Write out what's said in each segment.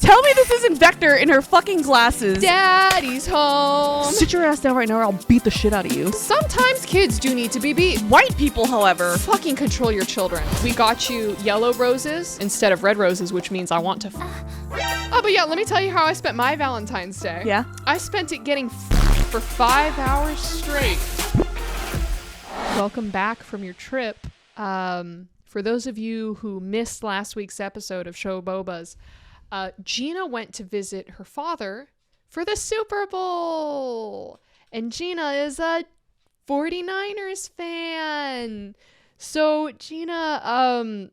Tell me this isn't Vector in her fucking glasses. Daddy's home. Sit your ass down right now or I'll beat the shit out of you. Sometimes kids do need to be beat. White people, however. Fucking control your children. We got you yellow roses instead of red roses, which means I want to Oh, but yeah, let me tell you how I spent my Valentine's Day. Yeah? I spent it getting for 5 hours straight. Welcome back from your trip. For those of you who missed last week's episode of Show Bobas, Gina went to visit her father for the Super Bowl. And Gina is a 49ers fan. So Gina,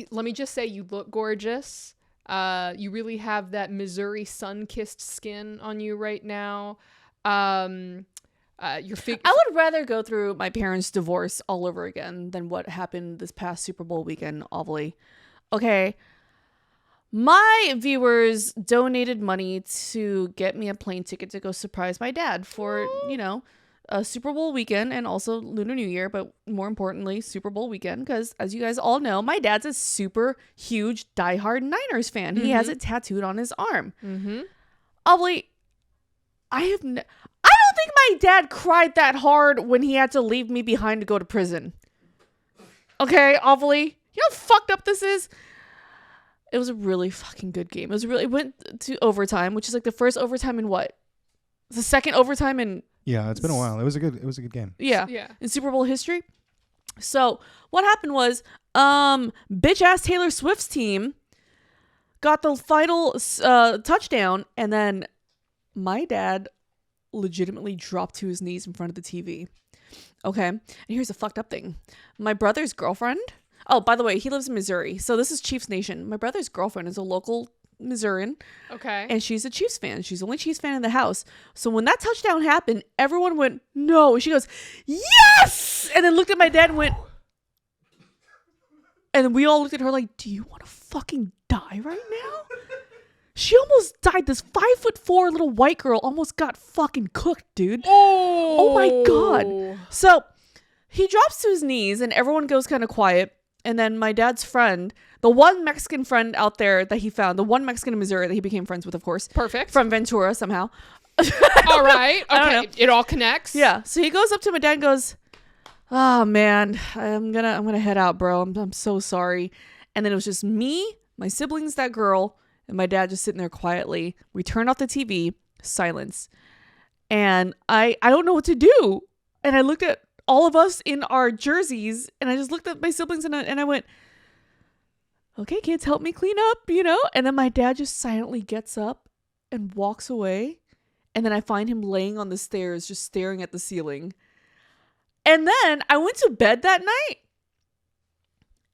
let me just say you look gorgeous. You really have that Missouri sun-kissed skin on you right now. I would rather go through my parents' divorce all over again than what happened this past Super Bowl weekend, Ovilee. Okay. My viewers donated money to get me a plane ticket to go surprise my dad for, a Super Bowl weekend and also Lunar New Year, but more importantly, Super Bowl weekend, because as you guys all know, my dad's a super huge diehard Niners fan. He has it tattooed on his arm. Ovilee, I don't think my dad cried that hard when he had to leave me behind to go to prison. Okay, Ovilee, you know how fucked up this is? It was a really fucking good game. It went to overtime, which is like the first overtime in what? The second overtime in... Yeah, it's been a while. It was a good game. Yeah. In Super Bowl history. So what happened was, bitch ass Taylor Swift's team got the final touchdown, and then my dad legitimately dropped to his knees in front of the TV. Okay. And here's the fucked up thing. My brother's girlfriend... Oh, by the way, he lives in Missouri. So this is Chiefs Nation. My brother's girlfriend is a local Missourian. Okay. And she's a Chiefs fan. She's the only Chiefs fan in the house. So when that touchdown happened, everyone went, no. She goes, yes! And then looked at my dad and went... And then we all looked at her like, do you want to fucking die right now? She almost died. This 5'4" little white girl almost got fucking cooked, dude. Oh my God. So he drops to his knees and everyone goes kind of quiet. And then my dad's friend, the one Mexican friend out there that he found, the one Mexican in Missouri that he became friends with, of course. Perfect. From Ventura somehow. All right. Okay. It all connects. Yeah. So he goes up to my dad and goes, oh man, I'm gonna head out, bro. I'm so sorry. And then it was just me, my siblings, that girl, and my dad just sitting there quietly. We turned off the TV, silence. And I don't know what to do. And I looked at all of us in our jerseys, and I just looked at my siblings and I went, okay, kids, help me clean up, And then my dad just silently gets up and walks away. And then I find him laying on the stairs, just staring at the ceiling. And then I went to bed that night.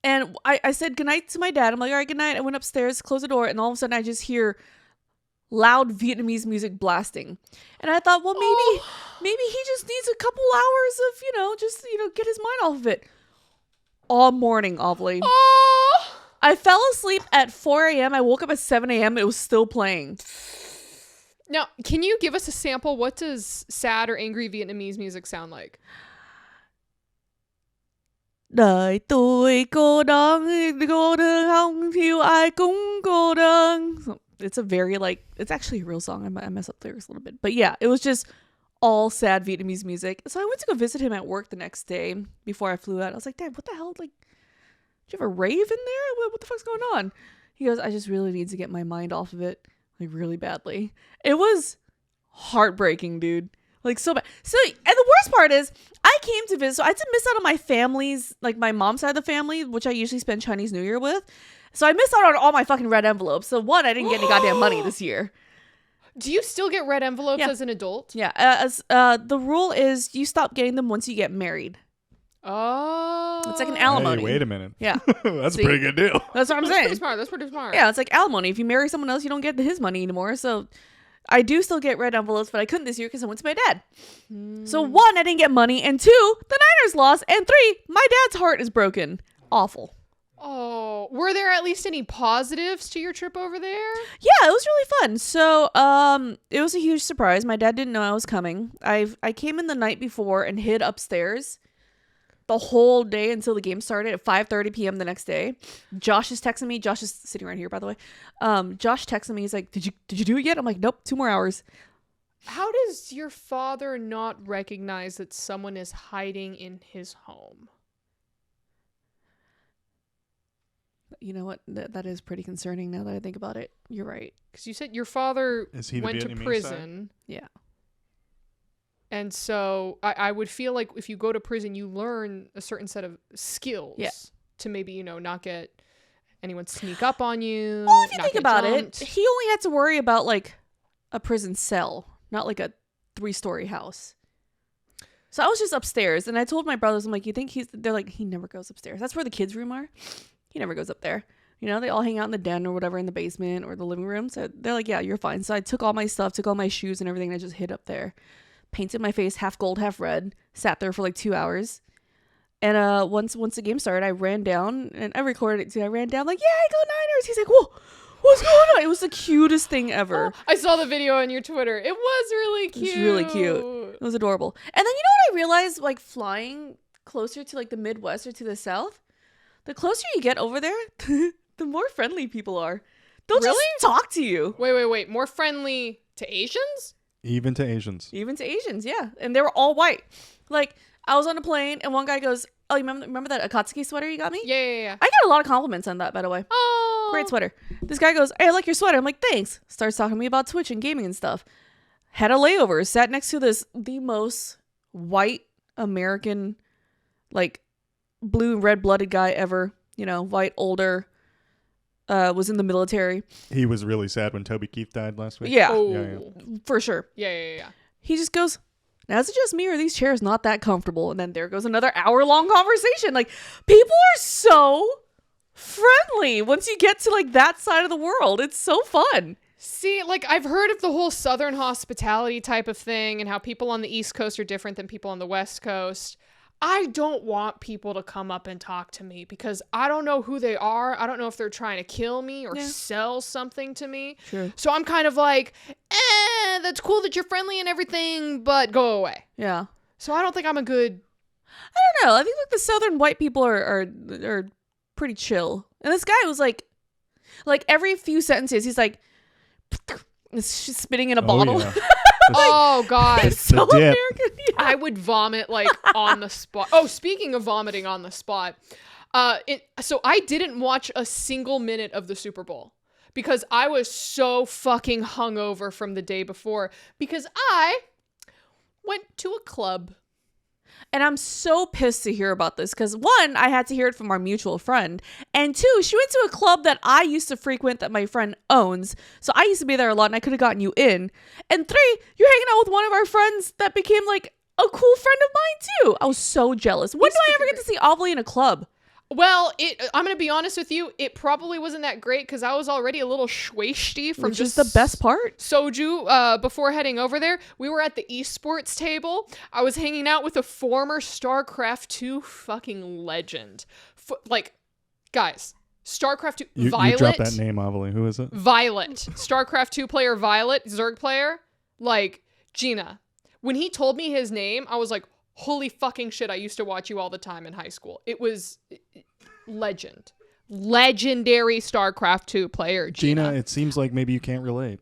And I said goodnight to my dad. I'm like, all right, good night. I went upstairs, closed the door, and all of a sudden I just hear loud Vietnamese music blasting. And I thought, well, maybe he just needs a couple hours of, get his mind off of it. All morning, Ovilee. I fell asleep at 4 a.m. I woke up at 7 a.m. It was still playing. Now, can you give us a sample? What does sad or angry Vietnamese music sound like? Đời tôi cô đơn, cô đơn không thiếu ai cũng cô đơn. It's a very it's actually a real song. I mess up lyrics a little bit. But yeah, it was just all sad Vietnamese music. So I went to go visit him at work the next day before I flew out. I was like, Dad, what the hell? Like, did you have a rave in there? What the fuck's going on? He goes, I just really need to get my mind off of it. Like, really badly. It was heartbreaking, dude. Like, so bad. So, and the worst part is, I came to visit, so I had to miss out on my family's, like, my mom's side of the family, which I usually spend Chinese New Year with. So I missed out on all my fucking red envelopes. So one, I didn't get any goddamn money this year. Do you still get red envelopes as an adult? Yeah. The rule is you stop getting them once you get married. Oh. It's like an alimony. Hey, wait a minute. Yeah. That's a pretty good deal. That's what I'm saying. That's pretty smart. Yeah, it's like alimony. If you marry someone else, you don't get his money anymore. So I do still get red envelopes, but I couldn't this year because I went to my dad. So one, I didn't get money. And two, the Niners lost. And three, my dad's heart is broken. Awful. Oh, were there at least any positives to your trip over there? Yeah, it was really fun. So, it was a huge surprise. My dad didn't know I was coming. I came in the night before and hid upstairs the whole day until the game started at 5:30 p.m. the next day. Josh is texting me. Josh is sitting right here, by the way. Josh texted me. He's like, did you do it yet? I'm like, nope, 2 more hours. How does your father not recognize that someone is hiding in his home? You know what? That is pretty concerning now that I think about it. You're right. Because you said your father went to Vietnamese prison. Yeah. And so I would feel like if you go to prison, you learn a certain set of skills to maybe, you know, not get anyone sneak up on you. Well, if you not think get about jumped. it, he only had to worry about like a prison cell, not like a 3-story house. So I was just upstairs, and I told my brothers, I'm like, you think they're like, he never goes upstairs. That's where the kids' room are. He never goes up there. You know, they all hang out in the den or whatever in the basement or the living room. So they're like, yeah, you're fine. So I took all my stuff, took all my shoes and everything, and I just hid up there. Painted my face half gold, half red. Sat there for like 2 hours. And once the game started, I ran down, and I recorded it too. I ran down like, yeah, go Niners. He's like, whoa, what's going on? It was the cutest thing ever. I saw the video on your Twitter. It was really cute. It was really cute. It was adorable. And then you know what I realized, like flying closer to like the Midwest or to the South, the closer you get over there, the more friendly people are. They'll just talk to you. Wait. More friendly to Asians? Even to Asians. Even to Asians, yeah. And they were all white. Like, I was on a plane, and one guy goes, oh, you remember that Akatsuki sweater you got me? Yeah. I got a lot of compliments on that, by the way. Oh. Great sweater. This guy goes, hey, I like your sweater. I'm like, thanks. Starts talking to me about Twitch and gaming and stuff. Had a layover. Sat next to the most white American, like, blue and red-blooded guy ever. You know, white, older. Was in the military. He was really sad when Toby Keith died last week. Yeah. Oh. Yeah. For sure. Yeah. He just goes, now is it just me or are these chairs not that comfortable? And then there goes another hour-long conversation. Like, people are so friendly once you get to like that side of the world. It's so fun. See, like, I've heard of the whole Southern hospitality type of thing and how people on the East Coast are different than people on the West Coast. I don't want people to come up and talk to me because I don't know who they are. I don't know if they're trying to kill me or sell something to me. True. So I'm kind of like, that's cool that you're friendly and everything, but go away. Yeah. So I don't think I'm a good... I don't know. I think like the Southern white people are pretty chill. And this guy was like every few sentences, he's like, it's just spitting in a bottle. Yeah. Oh, God. It's so The dip. American. Yeah. I would vomit like on the spot. Oh, speaking of vomiting on the spot, so I didn't watch a single minute of the Super Bowl because I was so fucking hungover from the day before because I went to a club. And I'm so pissed to hear about this because one, I had to hear it from our mutual friend. And two, she went to a club that I used to frequent that my friend owns. So I used to be there a lot and I could have gotten you in. And three, you're hanging out with one of our friends that became like a cool friend of mine too. I was so jealous. When do I ever get to see Ovilee in a club? Well, I'm going to be honest with you. It probably wasn't that great because I was already a little schwasty from Which is just the best part. soju before heading over there. We were at the esports table. I was hanging out with a former StarCraft 2 fucking legend. Guys, StarCraft 2, You Violet. dropped that name, Ovilee. Who is it? Violet. StarCraft 2 player Violet, Zerg player. Like, Gina. When he told me his name, I was like, holy fucking shit, I used to watch you all the time in high school. It was legend. Legendary StarCraft 2 player, Gina. It seems like maybe you can't relate.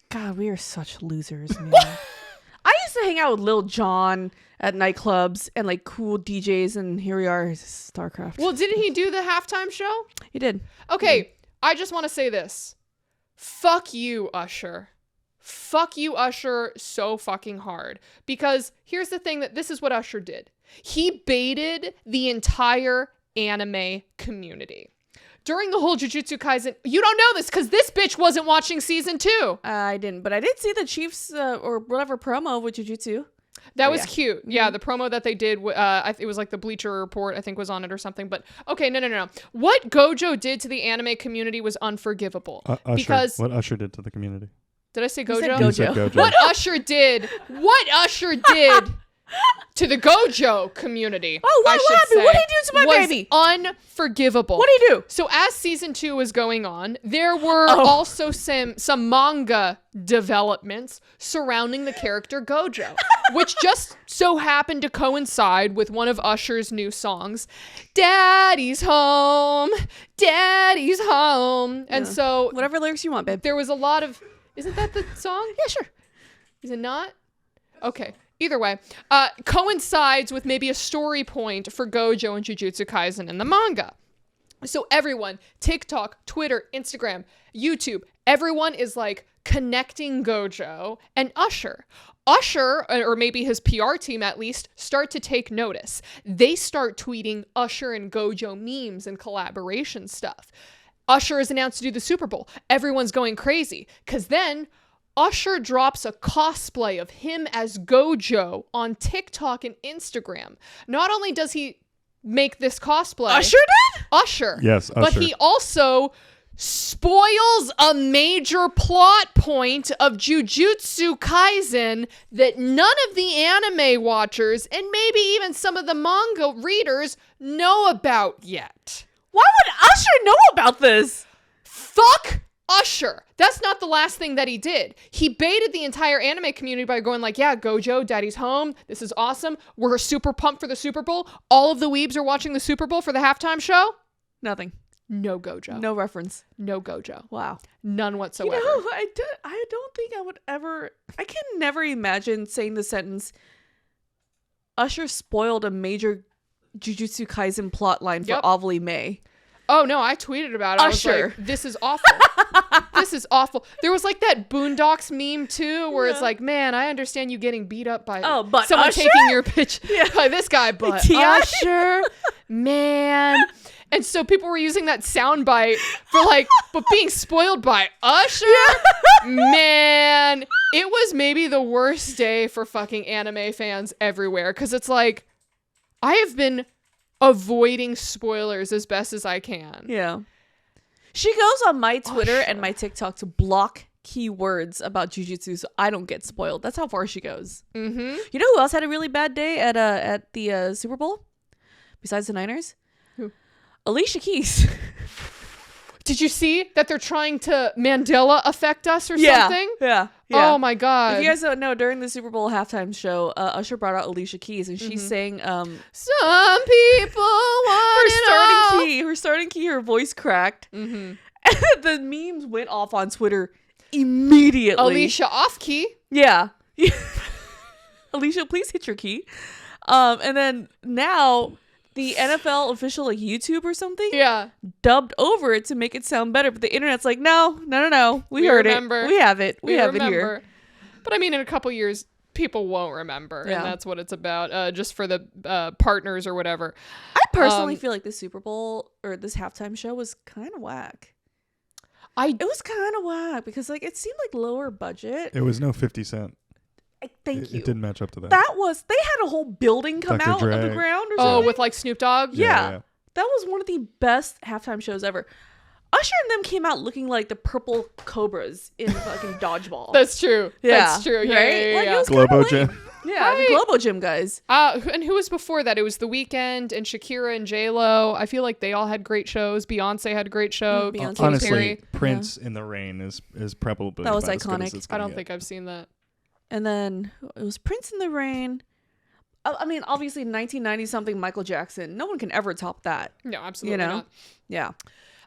God, we are such losers, man. I used to hang out with Lil Jon at nightclubs and like cool DJs, and here we are, StarCraft. Well, didn't he do the halftime show? He did. Okay, I just want to say this. Fuck you, Usher. Fuck you, Usher, so fucking hard. Because here's the thing, that this is what Usher did. He baited the entire anime community. During the whole Jujutsu Kaisen, you don't know this because this bitch wasn't watching season 2. I didn't, but I did see the Chiefs or whatever promo with Jujutsu. That was cute. Yeah, the promo that they did, it was like the Bleacher Report, I think, was on it or something. But okay, no. What Gojo did to the anime community was unforgivable. Usher. Because What Usher did to the community. did I say You said Gojo? You said Gojo. What Usher did to the Gojo community. Oh, what happened? Say, What did he do to my was baby? Unforgivable. What did he do? So as season 2 was going on, there were also some manga developments surrounding the character Gojo, which just so happened to coincide with one of Usher's new songs, Daddy's Home, Daddy's Home. And so Whatever lyrics you want, babe. there was a lot of, isn't that the song? Yeah, sure. Is it not? Okay. Either way, coincides with maybe a story point for Gojo and Jujutsu Kaisen in the manga. So everyone, TikTok, Twitter, Instagram, YouTube, everyone is like connecting Gojo and Usher. Usher, or maybe his PR team at least, start to take notice. They start tweeting Usher and Gojo memes and collaboration stuff. Usher is announced to do the Super Bowl. Everyone's going crazy because then Usher drops a cosplay of him as Gojo on TikTok and Instagram. Not only does he make this cosplay. Usher did? Usher. Yes, But Usher. he also spoils a major plot point of Jujutsu Kaisen that none of the anime watchers and maybe even some of the manga readers know about yet. Why would Usher know about this? Fuck Usher. That's not the last thing that he did. He baited the entire anime community by going like, yeah, Gojo, Daddy's home. This is awesome. We're super pumped for the Super Bowl. All of the weebs are watching the Super Bowl for the halftime show. Nothing. No Gojo. No reference. No Gojo. Wow. None whatsoever. You know, I don't think I would ever... I can never imagine saying the sentence, Usher spoiled a major Jujutsu Kaisen plotline for Yep. Ovilee May. Oh, no, I tweeted about it. Usher. I was like, this is awful. This is awful. There was like that Boondocks meme too, where it's like, man, I understand you getting beat up by but someone Usher? taking your pitch by this guy, but T.I.? Usher, man. And so people were using that soundbite for like, but being spoiled by Usher, man, it was maybe the worst day for fucking anime fans everywhere. Cause it's like, I have been avoiding spoilers as best as I can. Yeah. She goes on my Twitter Usher. and my TikTok to block keywords about Jujutsu so I don't get spoiled. That's how far she goes. Mm-hmm. You know who else had a really bad day at the Super Bowl? Besides the Niners? Who? Alicia Keys. Did you see that they're trying to Mandela affect us or something? Yeah. Oh my God. If you guys don't know, during the Super Bowl halftime show, Usher brought out Alicia Keys and she sang Some people want it all. her starting key, her voice cracked. Mm-hmm. And the memes went off on Twitter immediately. Alicia off key. Yeah. Alicia, please hit your key. And then now the NFL official like YouTube or something Yeah. dubbed over it to make it sound better, but the internet's like, no. We heard remember. it. We have it. We have remember. it here. But I mean, in a couple years, people won't remember. Yeah. And that's what it's about. Just for the partners or whatever. I personally feel like the Super Bowl or this halftime show was kind of whack. It was kind of whack because like it seemed like lower budget. It was no 50 Cent. Thank you. It didn't match up to that. They had a whole building come Dr. out of the Dre. ground or Oh, something. with like Snoop Dogg? Yeah. That was one of the best halftime shows ever. Usher and them came out looking like the purple cobras in fucking Dodgeball. That's true. Yeah. That's true. Yeah, Right? yeah, Like, yeah. it was kinda Globo lame. Gym. Yeah, Right. the Globo Gym guys. And who was before that? It was The Weeknd and Shakira and J-Lo. I feel like they all had great shows. Beyonce had a great show. Beyonce. Katy Honestly, Perry. Prince in the Rain is probably That was about as good as iconic. it's I gonna don't get. think I've seen that. And then it was Prince in the Rain. I mean, obviously 1990 something Michael Jackson. No one can ever top that. No, absolutely You know? not. Yeah.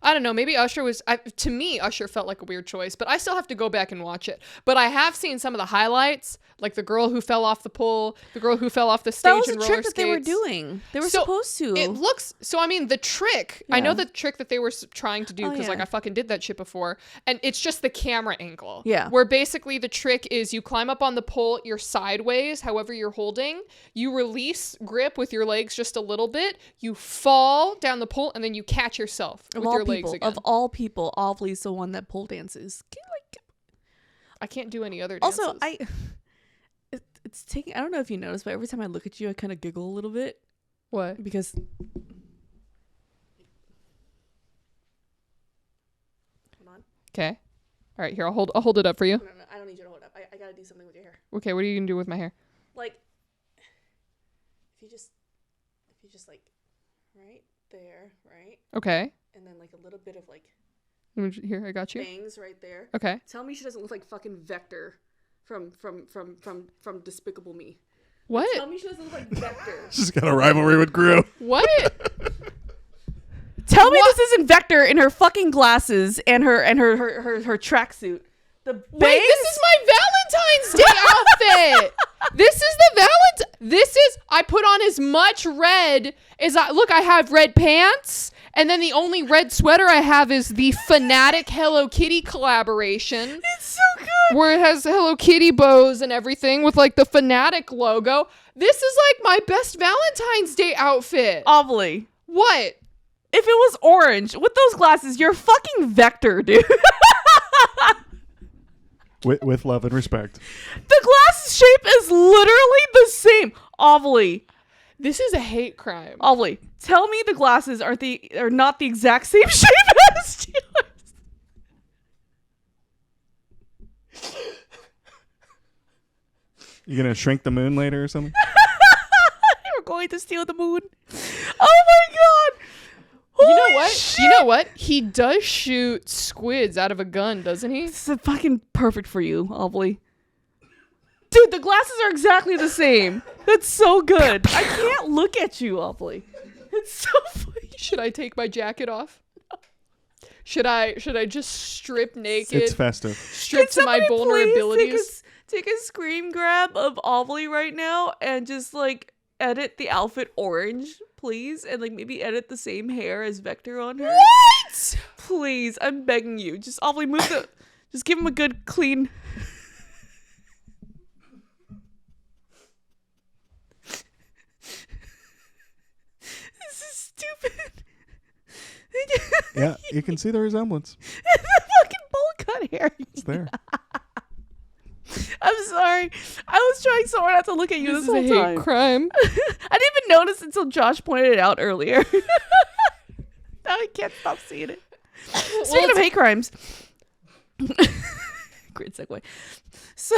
I don't know. Maybe Usher was, to me, Usher felt like a weird choice, but I still have to go back and watch it. But I have seen some of the highlights, like the girl who fell off the pole, the girl who fell off the stage That was in a roller trick that they were skates. doing. They were So, supposed to. It looks, so I mean, the trick, I know Yeah. the trick that they were trying to do, Oh, because like yeah. I fucking did that shit before, and it's just the camera angle. Yeah. Where basically the trick is you climb up on the pole, you're sideways, however you're holding, you release grip with your legs just a little bit, you fall down the pole, and then you catch yourself with your legs again. Of all people, Ovilee's the one that pole dances. I can't do any other dances. Also, it's taking. I don't know if you noticed, but every time I look at you, I kind of giggle a little bit What? because. Hold on. Okay. All right, here, I'll hold it up for you. No, I don't need you to hold up. I gotta do something with your hair. Okay, what are you gonna do with my hair? Like, you just like right there, right? Okay. And then like a little bit of like Here, I got you. bangs right there. Okay. Tell me she doesn't look like fucking Vector from Despicable Me. What? Tell me she doesn't look like Vector. She's got a rivalry with Gru. What? Tell me this isn't Vector in her fucking glasses and her tracksuit. The bangs? Wait, this is my Valentine's Day outfit. I put on as much red as I have red pants, and then the only red sweater I have is the Fanatic Hello Kitty collaboration. It's so good. Where it has Hello Kitty bows and everything with like the Fanatic logo. This is like my best Valentine's Day outfit. Ovilee. What? If it was orange with those glasses, you're fucking Vector, dude. With love and respect. The glass shape is literally the same. Ovilee. This is a hate crime. Ovilee, tell me the glasses are not the exact same shape as yours. You gonna shrink the moon later or something? We're going to steal the moon. Oh my god. You know Holy what? shit. You know what? He does shoot squids out of a gun, doesn't he? This is fucking perfect for you, Ovilee. Dude, the glasses are exactly the same. That's so good. I can't look at you, Ovilee. It's so funny. Should I take my jacket off? Should I just strip naked? It's festive. Strip to my Somebody vulnerabilities? please take a screen grab of Ovilee right now and just like edit the outfit orange, please, and like maybe edit the same hair as Vector on her. What? Please, I'm begging you. Just Ovilee, just give him a good clean. This is stupid. Yeah, you can see the resemblance. The fucking bowl cut hair. It's there. I'm sorry. I was trying so hard not to look at you this This is whole a hate time. crime. I didn't even notice until Josh pointed it out earlier. Now I can't stop seeing it. Speaking of hate crimes. Great segue. So,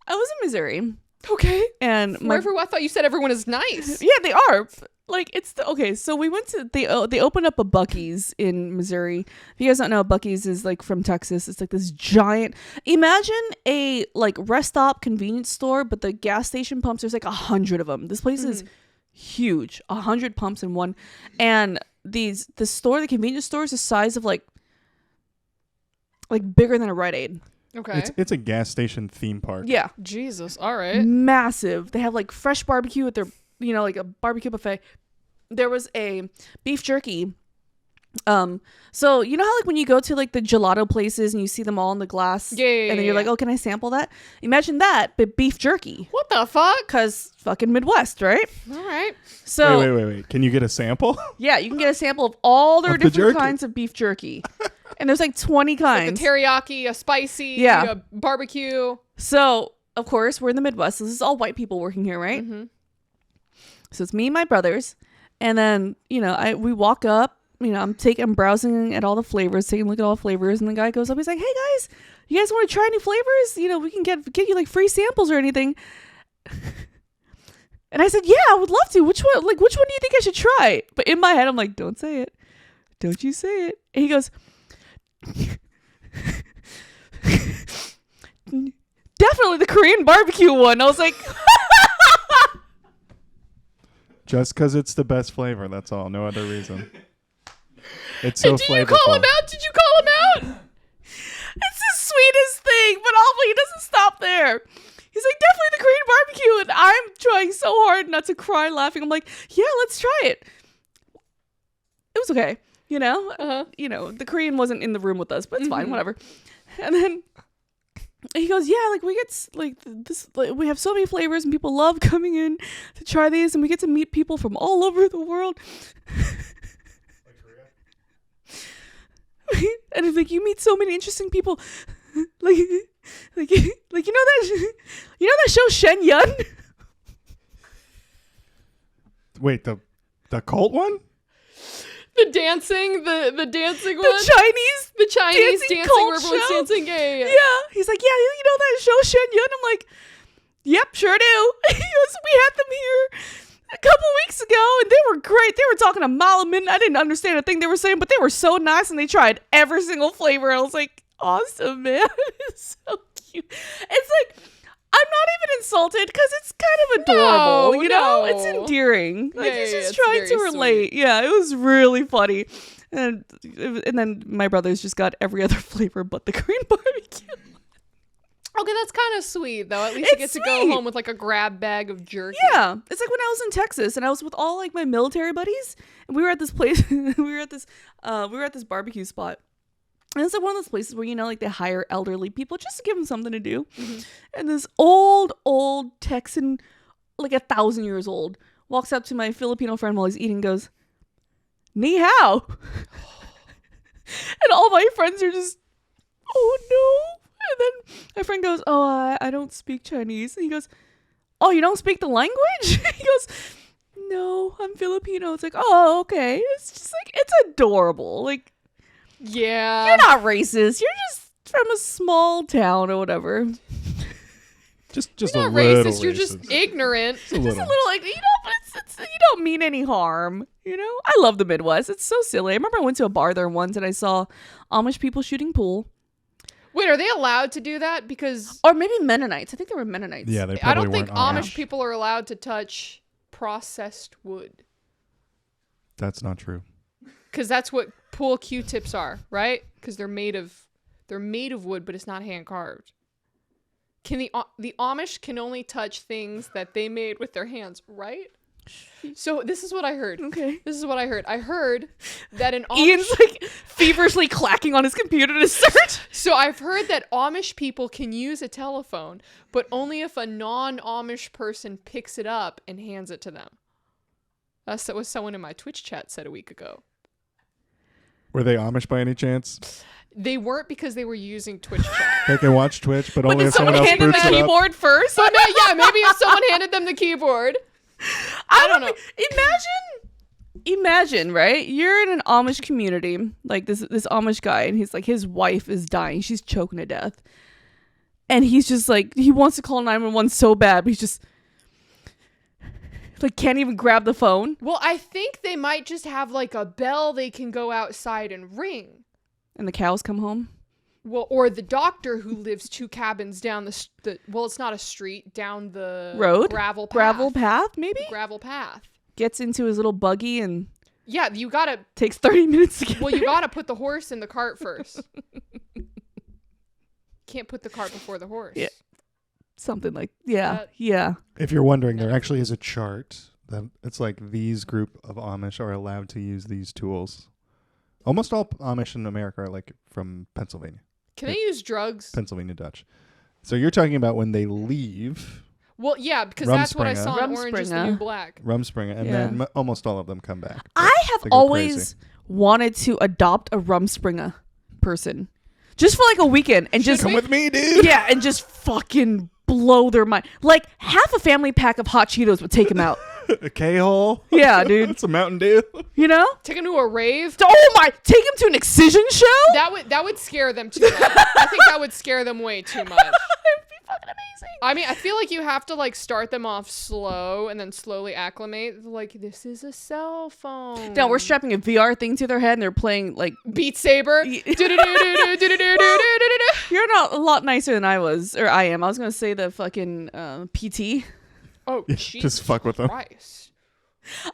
I was in Missouri. Okay. And I thought you said everyone is nice. yeah, they are. Like, it's okay. So we went to they opened up a Buc-ee's in Missouri. If you guys don't know, Buc-ee's is like from Texas. It's like this giant. Imagine a like rest stop convenience store, but the gas station pumps. There's like 100 of them. This place is huge. 100 pumps in one, and the convenience store is the size of like bigger than a Rite Aid. Okay. It's a gas station theme park. Yeah, Jesus. All right. massive. They have like fresh barbecue at their like a barbecue buffet. There was a beef jerky. So you know how like when you go to like the gelato places and you see them all in the glass, Yeah, and then you're like, oh, can I sample that? Imagine that, but beef jerky. What the fuck? Cause fucking Midwest, right? All right. So Wait. Can you get a sample? yeah, you can get a sample of all their Of the different jerky. kinds of beef jerky, and there's like 20 kinds. Like a teriyaki, a spicy, Yeah. a barbecue. So of course we're in the Midwest. So this is all white people working here, right? Mm-hmm. So it's me and my brothers, and then we walk up. I'm browsing at all the flavors, taking a look at all the flavors, and the guy goes up. He's like, "Hey guys, you guys want to try any flavors? We can get you like free samples or anything." And I said, "Yeah, I would love to. Which one? Like, which one do you think I should try?" But in my head, I'm like, "Don't say it. Don't you say it." And he goes, "Definitely the Korean barbecue one." I was like. Just because it's the best flavor, that's all. No other reason. It's so Did you flavorful. call him out? Did you call him out? It's the sweetest thing, but also he doesn't stop there. He's like, definitely the Korean barbecue, and I'm trying so hard not to cry laughing. I'm like, yeah, let's try it. It was okay, the Korean wasn't in the room with us, but it's fine, whatever. And then he goes, yeah, like we get we have so many flavors, and people love coming in to try these, and we get to meet people from all over the world. And it's like, you meet so many interesting people, like you know that show Shen Yun? Wait, the cult one? The dancing, the dancing one. The Chinese dancing cult where everyone's show? dancing. Yeah. Yeah. He's like, yeah, you know that show Shen Yun? I'm like, yep, sure do. He goes, we had them here. a couple weeks ago, and they were great. They were talking a mile a minute. I didn't understand a thing they were saying, but they were so nice, and they tried every single flavor. I was like, awesome, man. It's so cute. It's like, I'm not even insulted because it's kind of adorable, you know? It's endearing. Like, he's just trying to relate. Sweet. Yeah, it was really funny. And then my brothers just got every other flavor but the green barbecue. Okay, that's kind of sweet, though. At least you get to go home with, like, a grab bag of jerky. Yeah. It's like when I was in Texas, and I was with all, like, my military buddies, and we were at this place. we were at this barbecue spot. And it's like one of those places where, you know, like, they hire elderly people just to give them something to do. Mm-hmm. And this old Texan, like 1,000 years old, walks up to my Filipino friend while he's eating and goes, "Ni hao." And all my friends are just, "Oh, no." And then my friend goes, "Oh, I don't speak Chinese." And he goes, "Oh, you don't speak the language?" He goes, "No, I'm Filipino." It's like, oh, okay. It's just like, it's adorable. Like, yeah. You're not racist. You're just from a small town or whatever. Just you're a not little racist. You're just ignorant. Just a little, like, you know, but it's you don't mean any harm. You know, I love the Midwest. It's so silly. I remember I went to a bar there once and I saw Amish people shooting pool. Wait, are they allowed to do that? Because or maybe Mennonites. I think they were Mennonites. Yeah, they I probably don't think weren't Amish people are allowed to touch processed wood. That's not true. Because that's what pool Q-tips are, right? Because they're made of wood, but it's not hand carved. Can the Amish can only touch things that they made with their hands, right? So this is what I heard. Okay. This is what I heard. I heard that an Amish... Ian's like feverishly clacking on his computer to search. So I've heard that Amish people can use a telephone, but only if a non-Amish person picks it up and hands it to them. That's what someone in my Twitch chat said a week ago. Were they Amish by any chance? They weren't because they were using Twitch chat. They can watch Twitch, but only if someone someone else handed boots the it up. keyboard first. But yeah, maybe if someone handed them the keyboard. I don't know. Imagine, right? You're in an Amish community, like this Amish guy, and he's like, his wife is dying. She's choking to death. And he's just like, he wants to call 911 so bad, but he's just like, can't even grab the phone. Well, I think they might just have like a bell they can go outside and ring. And the cows come home. Well, or the doctor who lives 2 cabins down the well, it's not a street, down the road, gravel path, maybe gravel path. Gets into his little buggy and you gotta takes 30 minutes to get well, there. you gotta put the horse in the cart first. Can't put the cart before the horse. Yeah, something like yeah. If you're wondering, there actually is a chart that it's like these group of Amish are allowed to use these tools. Almost all Amish in America are like from Pennsylvania. Can they use drugs? Pennsylvania Dutch. So you're talking about when they leave. Well, yeah, because that's what I saw in Rumspringa. Orange is the New Black. Rumspringa, and then almost all of them come back. I have always wanted to adopt a Rumspringa person. Just for like a weekend and just come with me, dude. Yeah, and just fucking blow their mind. Like half a family pack of hot Cheetos would take them out. A K-hole. Yeah, dude. It's a Mountain Dew. You know? Take them to a rave. Oh my! Take them to an excision show. That would scare them too much. I think that would scare them way too much. It'd be fucking amazing. I mean, I feel like you have to like start them off slow and then slowly acclimate. Like, this is a cell phone. No, we're strapping a VR thing to their head and they're playing like Beat Saber. You're not a lot nicer than I was, or I am. I was gonna say the fucking PT. Oh, just fuck with them. Christ.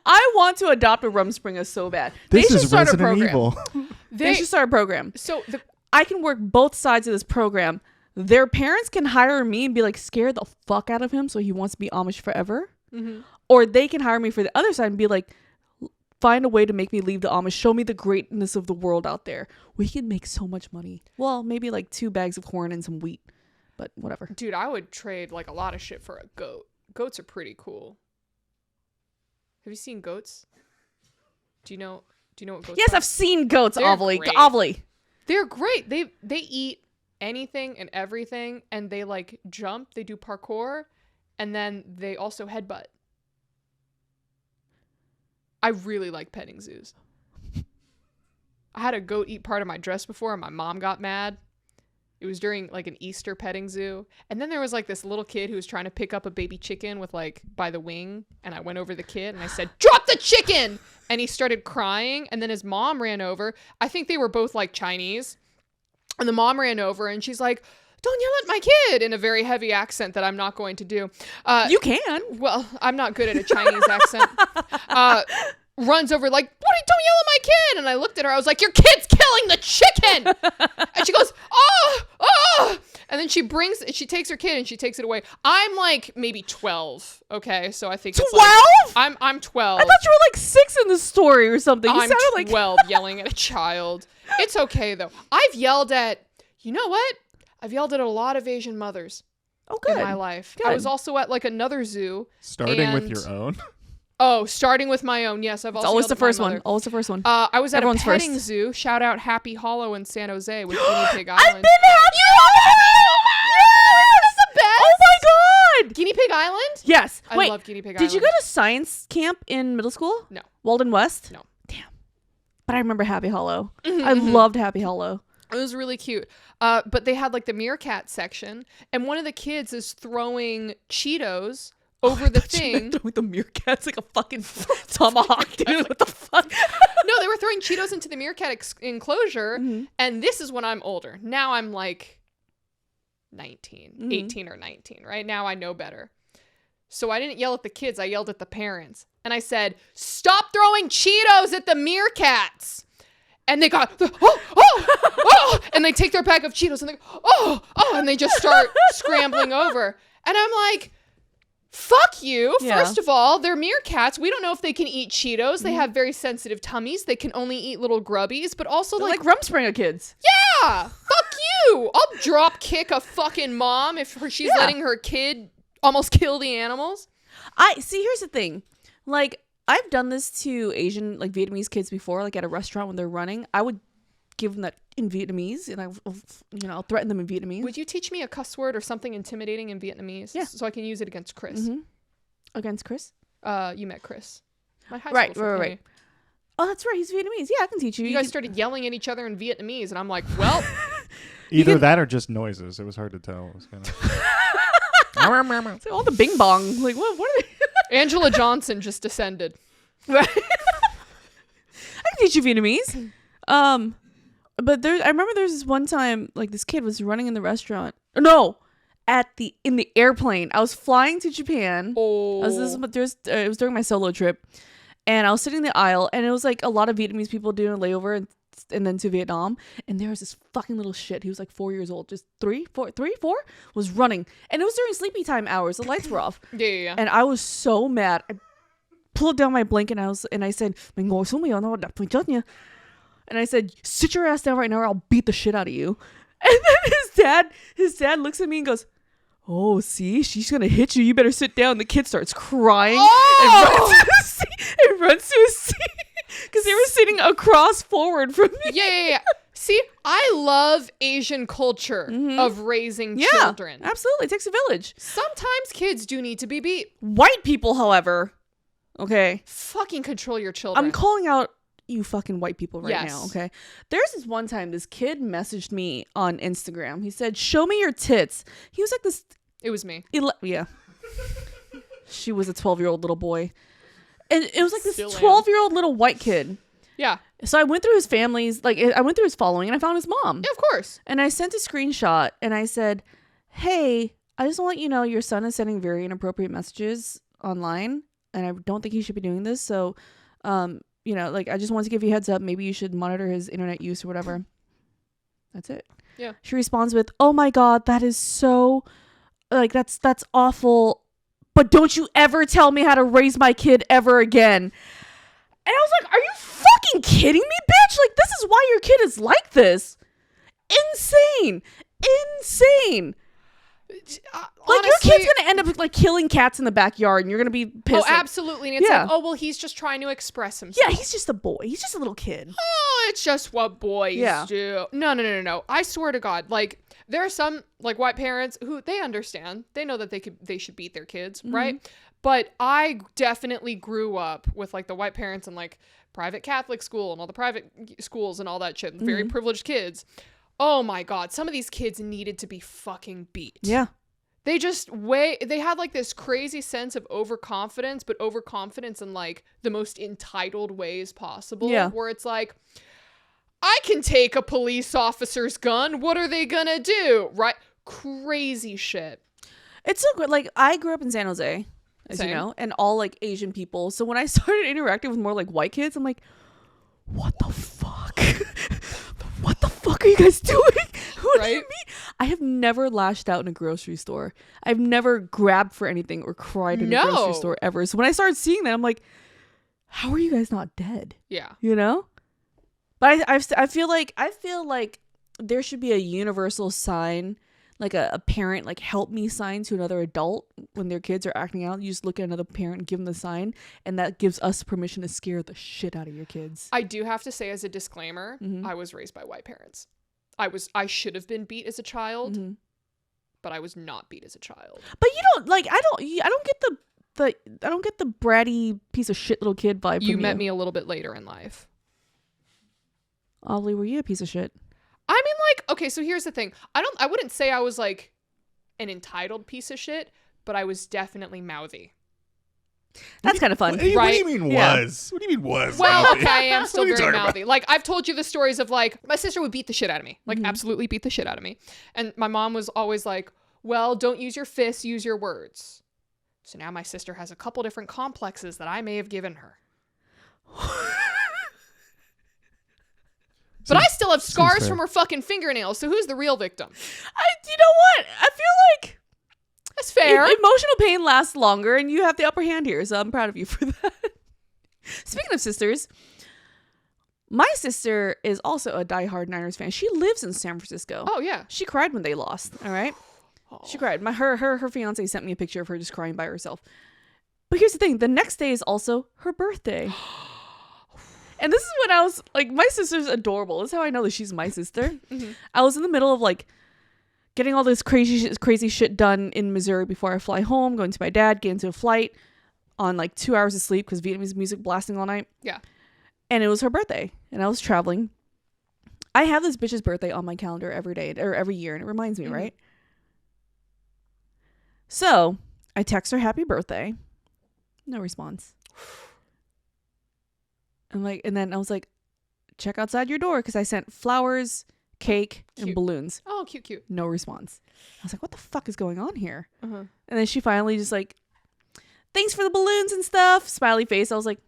I want to adopt a Rumspringa so bad. This they should is start Resident a program. Evil. They should start a program. So I can work both sides of this program. Their parents can hire me and be like, scare the fuck out of him so he wants to be Amish forever. Mm-hmm. Or they can hire me for the other side and be like, find a way to make me leave the Amish. Show me the greatness of the world out there. We can make so much money. Well, maybe like 2 bags of corn and some wheat. But whatever. Dude, I would trade like a lot of shit for a goat. Goats are pretty cool. Have you seen goats? Do you know what goats Yes, are? I've seen goats, They're Ovilee. great. Ovilee. They're great. They eat anything and everything, and they like jump, they do parkour, and then they also headbutt. I really like petting zoos. I had a goat eat part of my dress before and my mom got mad. It was during like an Easter petting zoo. And then there was like this little kid who was trying to pick up a baby chicken with like by the wing. And I went over the kid and I said, drop the chicken. And he started crying. And then his mom ran over. I think they were both like Chinese. And the mom ran over and she's like, don't yell at my kid, in a very heavy accent that I'm not going to do. You can. Well, I'm not good at a Chinese accent. Runs over like, don't yell at my kid. And I looked at her. I was like, your kid's killing the chicken. And she goes, oh. And then she takes her kid and she takes it away. I'm like maybe 12. Okay. So I think 12? It's like, I'm 12. I thought you were like 6 in the story or something. You I'm sounded like 12 yelling at a child. It's okay though. I've yelled at, you know what? I've yelled at a lot of Asian mothers in my life. Good. I was also at like another zoo. Starting with your own. Oh, starting with my own. Yes, I've also always yelled the at my first one. mother. Always the first one. I was at Everyone's a petting first. zoo. Shout out Happy Hollow in San Jose with Guinea Pig Island. I've been Yes! the best. Oh my god! Guinea Pig Island? Yes. I Wait, love Guinea Pig did Island. you go to science camp in middle school? No. Walden West? No. Damn. But I remember Happy Hollow. Mhm, I mhm. loved Happy Hollow. It was really cute. But they had like the meerkat section, and one of the kids is throwing Cheetos over the thing. With the meerkats like a fucking tomahawk, dude. What the fuck? No, they were throwing Cheetos into the meerkat enclosure, Mhm. and this is when I'm older. Now I'm like 19, Mhm. 18 or 19, right? Now I know better. So I didn't yell at the kids, I yelled at the parents. And I said, stop throwing Cheetos at the meerkats. And they got, and they take their bag of Cheetos and they go, and they just start scrambling over. And I'm like, fuck you. Yeah. First of all, they're meerkats. We don't know if they can eat Cheetos. They have very sensitive tummies. They can only eat little grubbies, but also They're like Rumspringa kids. yeah, fuck you. I'll drop kick a fucking mom if she's letting her kid almost kill the animals. Here's the thing. Like, I've done this to Asian, like Vietnamese kids before, like at a restaurant when they're running. I would give them that in Vietnamese and I'll threaten them in Vietnamese. Would you teach me a cuss word or something intimidating in Vietnamese? Yeah. So I can use it against Chris. Mm-hmm. Against Chris? You met Chris. My high Right, school friend. right. Oh, that's right. He's Vietnamese. Yeah, I can teach you. You guys started yelling at each other in Vietnamese, and I'm like, well, Either that or just noises. It was hard to tell. It was kind of It's like all the bing bong. Like, what are they? Angela Johnson just descended. Right. I can teach you Vietnamese. But I remember there's this one time, like this kid was running in the restaurant. No, in the airplane. I was flying to Japan. Oh. It was during my solo trip, and I was sitting in the aisle, and it was like a lot of Vietnamese people doing a layover and then to Vietnam, and there was this fucking little shit. He was like 4 years old, just 4 was running, and it was during sleepy time hours. The lights were off. Yeah. And I was so mad. I pulled down my blanket and I said, "Mày ngồi xuống, mày nói đập mày chết nha." And I said, sit your ass down right now or I'll beat the shit out of you. And then his dad looks at me and goes, oh, see, she's going to hit you. You better sit down. The kid starts crying and runs to his seat because they were sitting across forward from me. Yeah. See, I love Asian culture of raising children. Absolutely. It takes a village. Sometimes kids do need to be beat. White people, however, okay. Fucking control your children. I'm calling out you fucking white people right Yes. now, okay? There's this one time this kid messaged me on Instagram. He said, show me your tits. He was like this. It was me. Yeah. She was a 12-year-old little boy. And it was like this Still am. 12-year-old little white kid. Yeah. So I went through his family's, like, I went through his following and I found his mom. Yeah, of course. And I sent a screenshot and I said, hey, I just want you to know your son is sending very inappropriate messages online and I don't think he should be doing this. So, like, I just wanted to give you a heads up. Maybe you should monitor his internet use or whatever. That's it. Yeah. She responds with, oh my God, that is so, like, that's awful. But don't you ever tell me how to raise my kid ever again. And I was like, are you fucking kidding me, bitch? Like, this is why your kid is like this. Insane. Like, Honestly, your kid's gonna end up like killing cats in the backyard and you're gonna be pissed. Oh, absolutely. And it's like, oh, well, he's just trying to express himself. Yeah, he's just a boy. He's just a little kid. Oh, it's just what boys do. No. I swear to God, like, there are some like white parents who they understand. They know that they should beat their kids, right? But I definitely grew up with like the white parents and like private Catholic school and all the private schools and all that shit. Very privileged kids. Oh my God. Some of these kids needed to be fucking beat. Yeah. They had like this crazy sense of overconfidence, but overconfidence in like the most entitled ways possible. Yeah. Where it's like, I can take a police officer's gun. What are they gonna do? Right? Crazy shit. It's so good. Like, I grew up in San Jose, as Same. you know, and all like Asian people. So when I started interacting with more like white kids, I'm like, what the fuck? What the fuck are you guys doing? What do you Right? mean? I have never lashed out in a grocery store. I've never grabbed for anything or cried in a grocery No. store ever. So when I started seeing that, I'm like, how are you guys not dead? Yeah. You know? But I feel like there should be a universal sign, like a parent, like help me sign to another adult when their kids are acting out. You just look at another parent and give them the sign, and that gives us permission to scare the shit out of your kids. I do have to say as a disclaimer, I was raised by white parents. I should have been beat as a child, but I was not beat as a child. But you don't like I don't get the bratty piece of shit little kid vibe. You from met me a little bit later in life. Ovilee, were you a piece of shit? I mean, like, okay, so here's the thing. I wouldn't say I was like an entitled piece of shit, but I was definitely mouthy. That's kind of fun. What do Right? you mean Yeah. was? What do you mean was? Well, Alfie? okay, I am still What are you very talking mouthy. Like, I've told you the stories of like, my sister would beat the shit out of me. Like, absolutely beat the shit out of me. And my mom was always like, well, don't use your fists, use your words. So now my sister has a couple different complexes that I may have given her. But I still have scars fair. from her fucking fingernails, so who's the real victim? You know what? I feel like That's fair. emotional pain lasts longer, and you have the upper hand here, so I'm proud of you for that. Speaking of sisters, my sister is also a diehard Niners fan. She lives in San Francisco. Oh, yeah. She cried when they lost. All right, she cried. Her fiance sent me a picture of her just crying by herself. But here's the thing: the next day is also her birthday. And this is when I was like, my sister's adorable. This is how I know that she's my sister. I was in the middle of like getting all this crazy shit done in Missouri before I fly home, going to my dad, get into a flight on like 2 hours of sleep because Vietnamese music blasting all night. Yeah. And it was her birthday and I was traveling. I have this bitch's birthday on my calendar every day or every year, and it reminds me, right? So I text her happy birthday. No response. And then I was like, check outside your door, because I sent flowers, cake, and Cute. balloons. Oh, cute. No response. I was like, what the fuck is going on here? And then she finally just like, thanks for the balloons and stuff. Smiley face. I was like,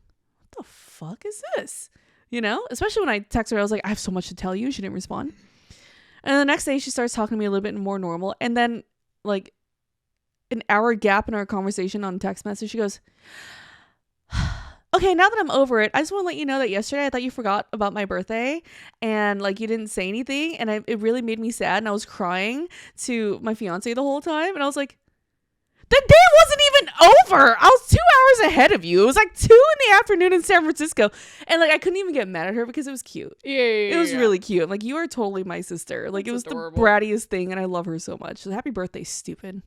what the fuck is this? You know, especially when I texted her, I was like, I have so much to tell you. She didn't respond. And the next day she starts talking to me a little bit more normal. And then like an hour gap in our conversation on text message, she goes, okay, now that I'm over it, I just want to let you know that yesterday I thought you forgot about my birthday and like you didn't say anything, and it really made me sad, and I was crying to my fiance the whole time, and I was like, the day wasn't even over. I was 2 hours ahead of you. It was like 2 in the afternoon in San Francisco, and like I couldn't even get mad at her because it was cute. Yeah. It was really cute. I'm like, you are totally my sister. Like, That's it was adorable. the brattiest thing, and I love her so much. So happy birthday, stupid.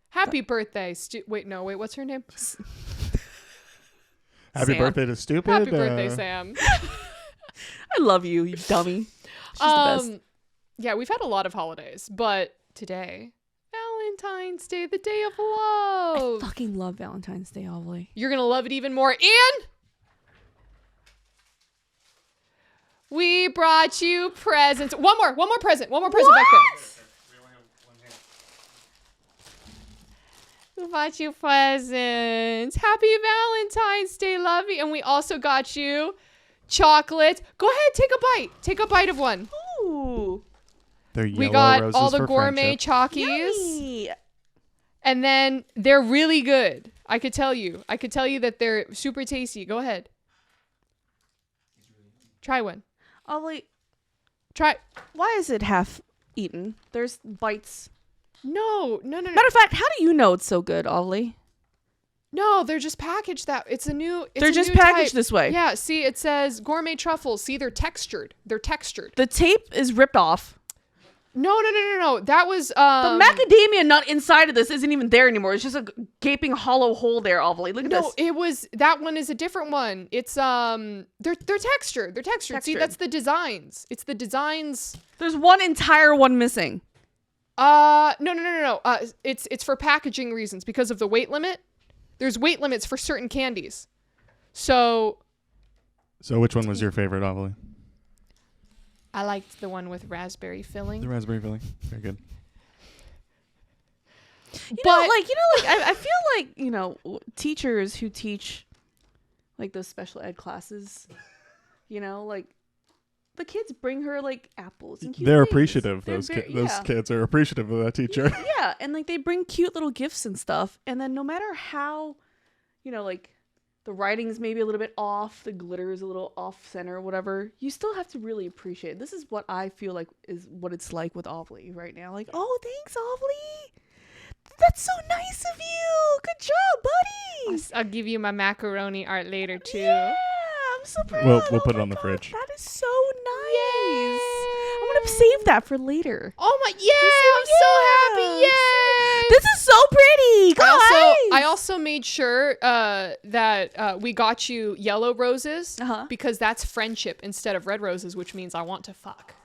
Happy birthday. Wait, what's her name? Happy Sam. birthday to stupid. Happy birthday, Sam. I love you, you dummy. She's the best. Yeah, we've had a lot of holidays, but today, Valentine's Day, the day of love. Fucking love Valentine's Day, Ovilee. You're gonna love it even more. And we brought you presents. One more present back there. We brought you presents. Happy Valentine's Day, lovey. And we also got you chocolate. Go ahead, take a bite of one. Ooh. They're We yellow got roses all the for gourmet friendship. Chockies. Yummy. And then they're really good. I could tell you that they're super tasty. Go ahead. Try one. Ovilee, Try. why is it half eaten? There's bites. No. Matter of fact, how do you know it's so good, Ovilee? No, they're just packaged that. They're just packaged this way. Yeah, see, it says gourmet truffles. See, they're textured. The tape is ripped off. No. That was The macadamia nut inside of this isn't even there anymore. It's just a gaping hollow hole there, Ovilee. Look at this. No, it was that one is a different one. It's they're textured. They're textured. See, that's the designs. It's the designs. There's one entire one missing. No. It's for packaging reasons because of the weight limit. There's weight limits for certain candies. So which one was your favorite, Ovilee? I liked the one with raspberry filling. The raspberry filling. Very good. I feel like, teachers who teach like those special ed classes, like the kids bring her like apples and cute They're things. appreciative. Those kids are appreciative of that teacher. Yeah. And like they bring cute little gifts and stuff. And then no matter how, like the writing's maybe a little bit off, the glitter is a little off center, whatever, you still have to really appreciate it. This is what I feel like is what it's like with Ovilee right now. Like, oh, thanks, Ovilee. That's so nice of you. Good job, buddy. I'll give you my macaroni art later too. Yeah, I'm so proud. We'll put it on the fridge. That is so nice. I'm gonna save that for later. Oh my, I'm so happy. Yay! This is so pretty, guys. I also made sure that we got you yellow roses because that's friendship instead of red roses, which means I want to fuck.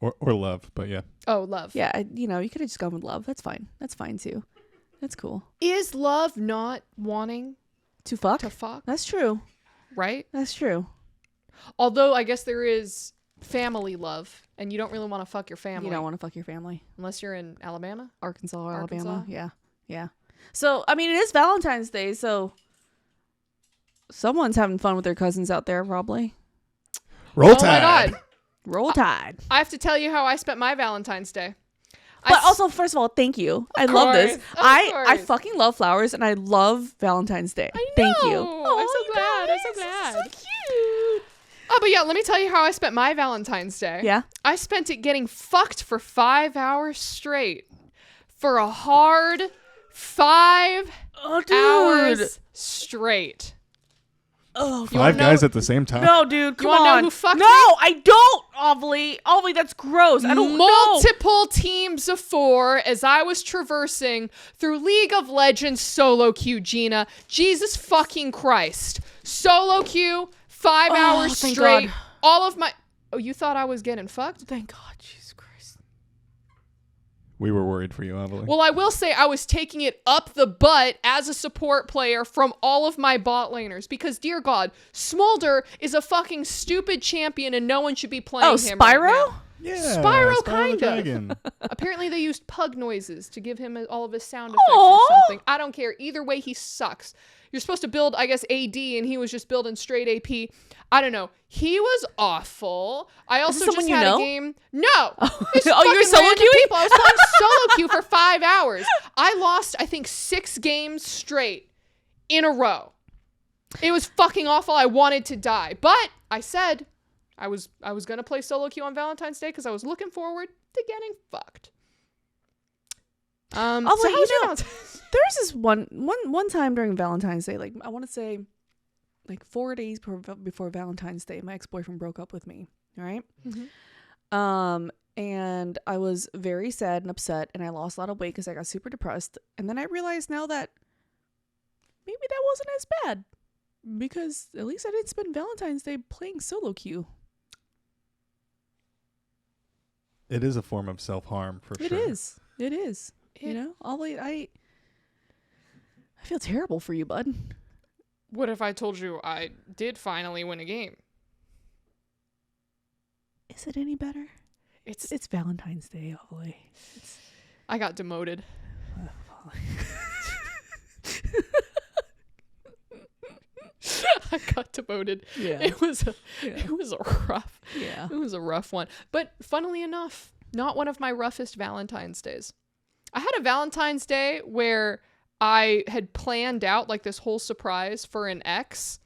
Or love, but yeah. Oh, love. Yeah, you could have just gone with love. That's fine. That's fine too. That's cool. Is love not wanting to fuck? To fuck? That's true. Right? That's true. Although I guess there is family love, and you don't really want to fuck your family. You don't want to fuck your family. Unless you're in Alabama? Arkansas. Alabama. Yeah. So, I mean, it is Valentine's Day, so someone's having fun with their cousins out there, probably. Roll Tide. Oh my God. Roll Tide. I have to tell you how I spent my Valentine's Day. But also, first of all, thank you. I love this. I fucking love flowers, and I love Valentine's Day. Thank you. Oh, I'm so glad. I'm so glad. So cute. Oh, but yeah, let me tell you how I spent my Valentine's Day. Yeah? I spent it getting fucked for 5 hours straight. For a hard 5 hours straight. Oh, 5 guys at the same time? No, dude, come on. You wanna know who fucked me? I don't, Ovilee. Ovilee, that's gross. I don't know. Multiple teams of 4 as I was traversing through League of Legends solo queue, Gina. Jesus fucking Christ. Solo queue, 5 hours thank straight. God. All of my... Oh, you thought I was getting fucked? Thank God, Jesus Christ. We were worried for you, Ovilee. Well, I will say I was taking it up the butt as a support player from all of my bot laners because, dear God, Smolder is a fucking stupid champion and no one should be playing him right Spyro? now. Yeah, Spyro kind of. Apparently they used pug noises to give him all of his sound effects or something. I don't care. Either way, he sucks. You're supposed to build, I guess, AD, and he was just building straight AP. I don't know. He was awful. I also just had a game. No. Oh, you were solo queuing? I was playing solo queue for 5 hours. I lost, I think, 6 games straight in a row. It was fucking awful. I wanted to die. But I said I was going to play solo queue on Valentine's Day because I was looking forward to getting fucked. So how was your Valentine's? There was this one time during Valentine's Day, like I want to say like 4 days before Valentine's Day, my ex-boyfriend broke up with me. All right. Mm-hmm. And I was very sad and upset, and I lost a lot of weight because I got super depressed. And then I realized now that maybe that wasn't as bad because at least I didn't spend Valentine's Day playing solo queue. It is a form of self-harm for sure. It is. I feel terrible for you, bud. What if I told you I did finally win a game? Is it any better? It's Valentine's Day, Ovilee. I got demoted. I got demoted. Yeah. It was a rough. Yeah. It was a rough one. But funnily enough, not one of my roughest Valentine's days. I had a Valentine's Day where I had planned out like this whole surprise for an ex.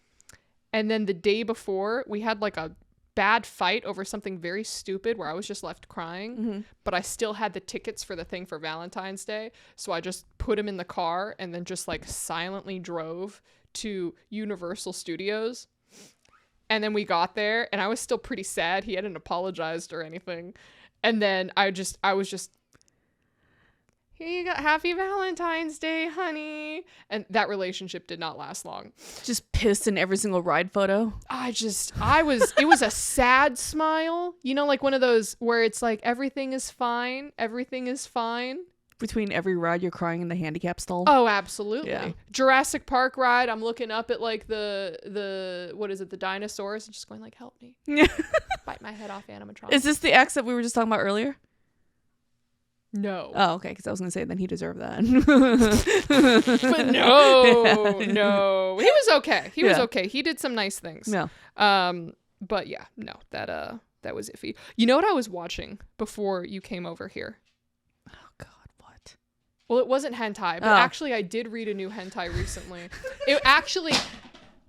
And then the day before, we had like a bad fight over something very stupid where I was just left crying. Mm-hmm. But I still had the tickets for the thing for Valentine's Day. So I just put him in the car and then just like silently drove to Universal Studios. And then we got there and I was still pretty sad. He hadn't apologized or anything. And then I was just, here you go, happy Valentine's Day, honey. And that relationship did not last long. Just pissed in every single ride photo. It was a sad smile. You know, like one of those where it's like, everything is fine. Everything is fine. Between every ride, you're crying in the handicap stall. Oh, absolutely. Yeah. Jurassic Park ride. I'm looking up at like the what is it? The dinosaurs and just going like, help me. Bite my head off, animatronic. Is this the ex that we were just talking about earlier? No. Oh, okay. Because I was going to say, then he deserved that. But no. He was okay. He was Yeah. okay. He did some nice things. Yeah. But yeah, no, that was iffy. You know what I was watching before you came over here? Oh, God, what? Well, it wasn't hentai, but actually I did read a new hentai recently. It actually...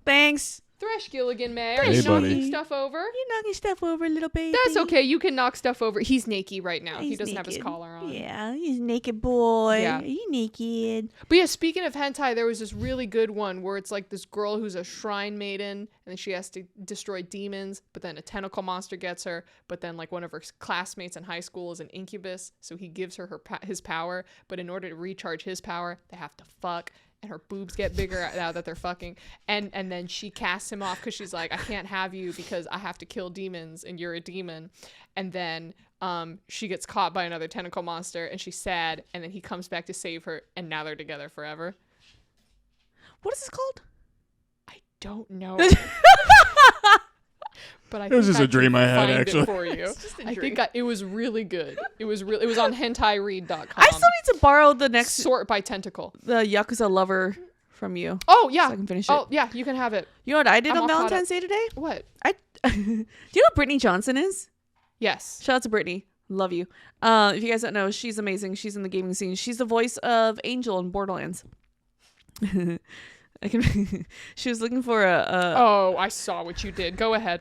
Thanks. Thresh Gilligan, May. Are Hey, you buddy. knocking stuff over? You're knocking stuff over, little baby. That's okay. You can knock stuff over. He's naked right now. He He's doesn't have his naked. collar on. Yeah, he's naked boy. Yeah. Are you naked? But yeah, speaking of hentai, there was this really good one where it's like this girl who's a shrine maiden and then she has to destroy demons, but then a tentacle monster gets her, but then like one of her classmates in high school is an incubus, so he gives her his power, but in order to recharge his power, they have to fuck. And her boobs get bigger now that they're fucking. And then she casts him off because she's like, I can't have you because I have to kill demons and you're a demon. And then she gets caught by another tentacle monster and she's sad. And then he comes back to save her. And now they're together forever. What is this called? I don't know. But It was just a dream I had, actually. For you. It's just a I dream. think it was really good. It was on hentairead.com. I still need to borrow the next Sort by tentacle. the Yakuza Lover from you. Oh yeah. So I can finish Oh it. yeah, you can have it. You know what I did I'm on all caught Valentine's Day today? What? Do you know what Brittany Johnson is? Yes. Shout out to Brittany. Love you. If you guys don't know, she's amazing. She's in the gaming scene. She's the voice of Angel in Borderlands. She was looking for Oh, I saw what you did. Go ahead.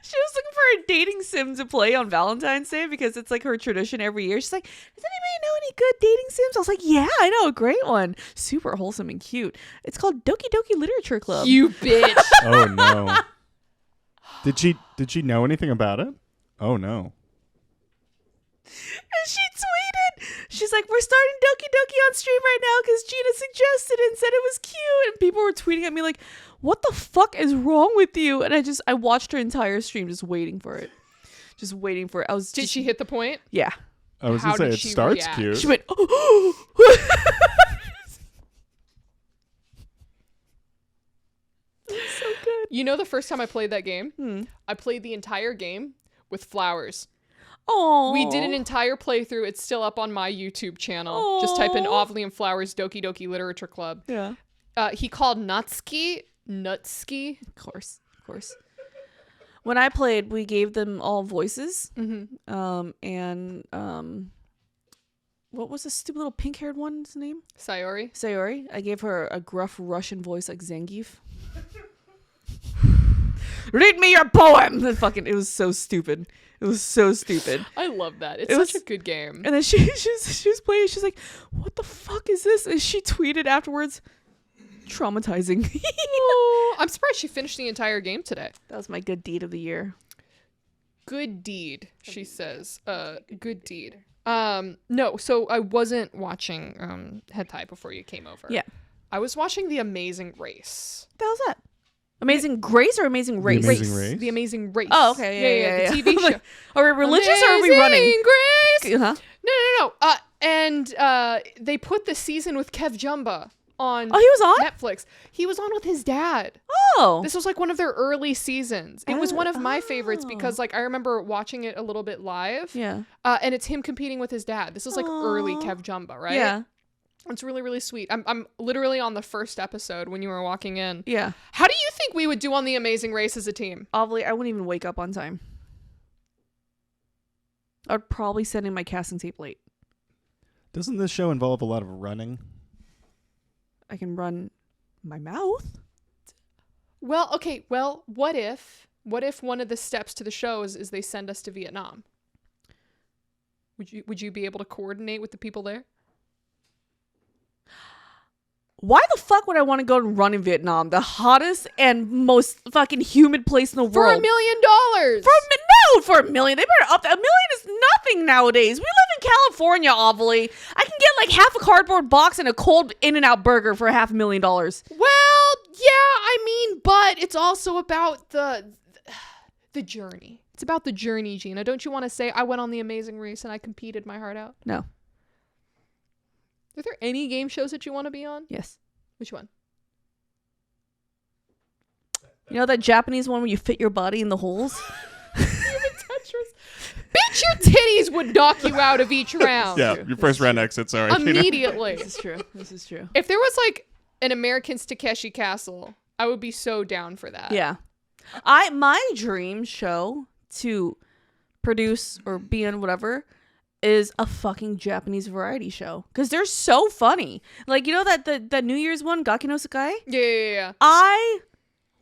she was looking for a dating sim to play on Valentine's Day because it's like her tradition every year. She's like, does anybody know any good dating sims? I was like, yeah, I know a great one. Super wholesome and cute. It's called Doki Doki Literature Club. You bitch. Oh no. Did she know anything about it? Oh no. And she tweeted, she's like, we're starting Doki Doki on stream right now because Gina suggested it and said it was cute. And people were tweeting at me like, what the fuck is wrong with you? And I watched her entire stream just waiting for it. Just waiting for it. Did she hit the point? Yeah. I was How gonna say did it she starts react? cute. She went, oh. So good. You know the first time I played that game? I played the entire game with flowers. Oh. We did an entire playthrough. It's still up on my YouTube channel. Just type in Aw. Ovilee and Flowers Doki Doki Literature Club. Yeah. He called Nutsky. Of course. When I played, we gave them all voices. Mm-hmm. What was the stupid little pink-haired one's name? Sayori. Sayori. I gave her a gruff Russian voice like Zangief. Read me your poem. And it was so stupid. It was so stupid. I love that. It's It such was- a good game. And then she was playing. She's like, "What the fuck is this?" And she tweeted afterwards, "Traumatizing." Oh, I'm surprised she finished the entire game today. That was my good deed of the year. Good deed, she says. Good deed. No, so I wasn't watching hentai before you came over. Yeah. I was watching The Amazing Race. What the hell's that? Amazing Grace or Amazing Race? Amazing Race? The Amazing Race. Oh, okay. Yeah. The TV I'm like, show. are we religious or are we running? Amazing Grace. Uh-huh. No. And they put the season with Kev Jumba on Oh, he was on? Netflix. He was on with his dad. Oh. This was like one of their early seasons. It was one of my favorites Oh. because like I remember watching it a little bit live. Yeah. And it's him competing with his dad. This is like early Aw. Kev Jumba, right? Yeah. It's really, really sweet. I'm literally on the first episode when you were walking in. Yeah. How do you think we would do on The Amazing Race as a team? Ovilee, I wouldn't even wake up on time. I'd probably send in my casting tape late. Doesn't this show involve a lot of running? I can run my mouth. Well, okay. Well, what if one of the steps to the show is they send us to Vietnam? Would you be able to coordinate with the people there? Why the fuck would I want to go and run in Vietnam? The hottest and most fucking humid place in the For world. $1 million. For $1 million. They better up. $1 million is nothing nowadays. We live in California, Ovilee. I can get like half a cardboard box and a cold In-N-Out burger for $500,000. Well, yeah, I mean, but it's also about the journey. It's about the journey, Gina. Don't you want to say, I went on The Amazing Race and I competed my heart out? No. Are there any game shows that you want to be on? Yes. Which one? You know that Japanese one where you fit your body in the holes? Bitch, your titties would knock you out of each round. Yeah, your first round exit. Sorry. Immediately. This is true. This is true. If there was like an American's Takeshi Castle, I would be so down for that. Yeah. My dream show to produce or be in whatever is a fucking Japanese variety show. Because they're so funny. Like, you know that New Year's one, Gaki no Sakai? Yeah. I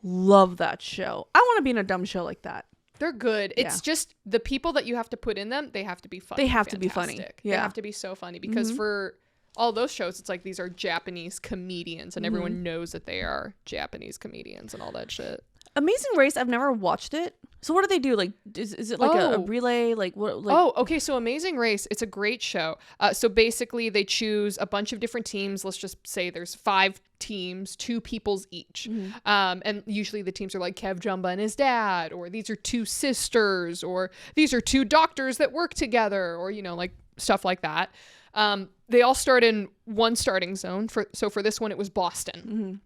love that show. I want to be in a dumb show like that. They're good. It's just the people that you have to put in them, they have to be funny. They have to be funny. They Yeah. have to be so funny because for all those shows, it's like these are Japanese comedians and everyone knows that they are Japanese comedians and all that shit. Amazing Race, I've never watched it. So what do they do? Like, is it like a relay? Like what? Like, okay. So Amazing Race, it's a great show. So basically, they choose a bunch of different teams. Let's just say there's 5 teams, 2 peoples each. And usually the teams are like Kev Jumba and his dad, or these are 2 sisters, or these are 2 doctors that work together, or, you know, like stuff like that. They all start in one starting zone. So for this one, it was Boston.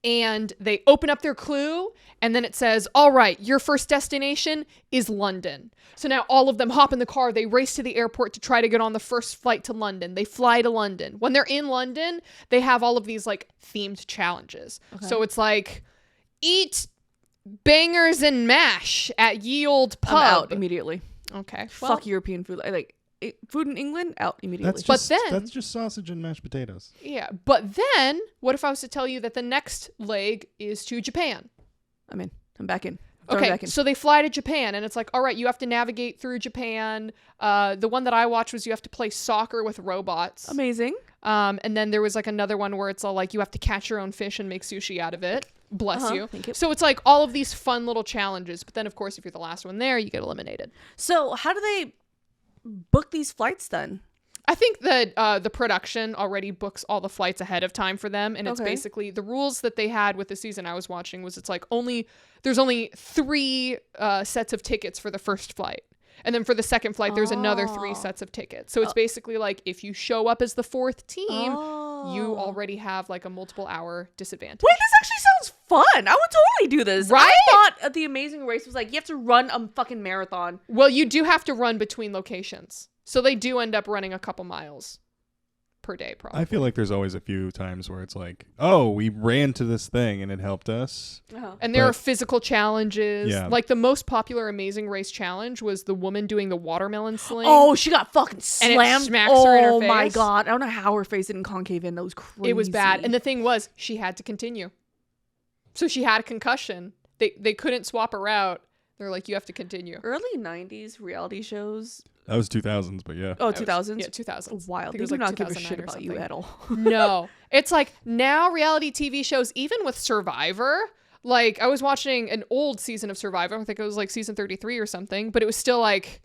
And they open up their clue, and then it says, all right, your first destination is London. So now all of them hop in the car. They race to the airport to try to get on the first flight to London. They fly to London. When they're in London, they have all of these like themed challenges. Okay. So it's like, eat bangers and mash at ye old pub. I'm out immediately. Okay. Fuck European food. Like food in England, out immediately. That's just sausage and mashed potatoes. Yeah. But then what if I was to tell you that the next leg is to Japan? I'm in. I'm back in. Okay, so they fly to Japan, and it's like, all right, you have to navigate through Japan. The one that I watched was you have to play soccer with robots. Amazing. And then there was like another one where it's all like you have to catch your own fish and make sushi out of it. Bless you. Thank you. So it's like all of these fun little challenges. But then, of course, if you're the last one there, you get eliminated. So how do they book these flights then? I think that the production already books all the flights ahead of time for them. And it's basically the rules that they had with the season I was watching was it's like there's only 3 sets of tickets for the first flight. And then for the second flight, there's another 3 sets of tickets. So it's basically like if you show up as the 4th team, you already have like a multiple hour disadvantage. Wait, this actually sounds fun. I would totally do this. Right? I thought The Amazing Race was like you have to run a fucking marathon. Well, you do have to run between locations. So they do end up running a couple miles per day, probably. I feel like there's always a few times where it's like, oh, we ran to this thing and it helped us. And there are physical challenges. Yeah. Like the most popular Amazing Race challenge was the woman doing the watermelon sling. Oh, she got fucking slammed. And it smacks her in her face. Oh my God. I don't know how her face didn't concave in. That was crazy. It was bad. And the thing was, she had to continue. So she had a concussion. They couldn't swap her out. They're like, you have to continue. Early 90s reality shows. That was 2000s, but yeah. Oh, 2000s? Yeah, 2000s. Wild. They do do not give a shit about you at all. No. It's like now reality TV shows, even with Survivor, like I was watching an old season of Survivor. I think it was like season 33 or something, but it was still like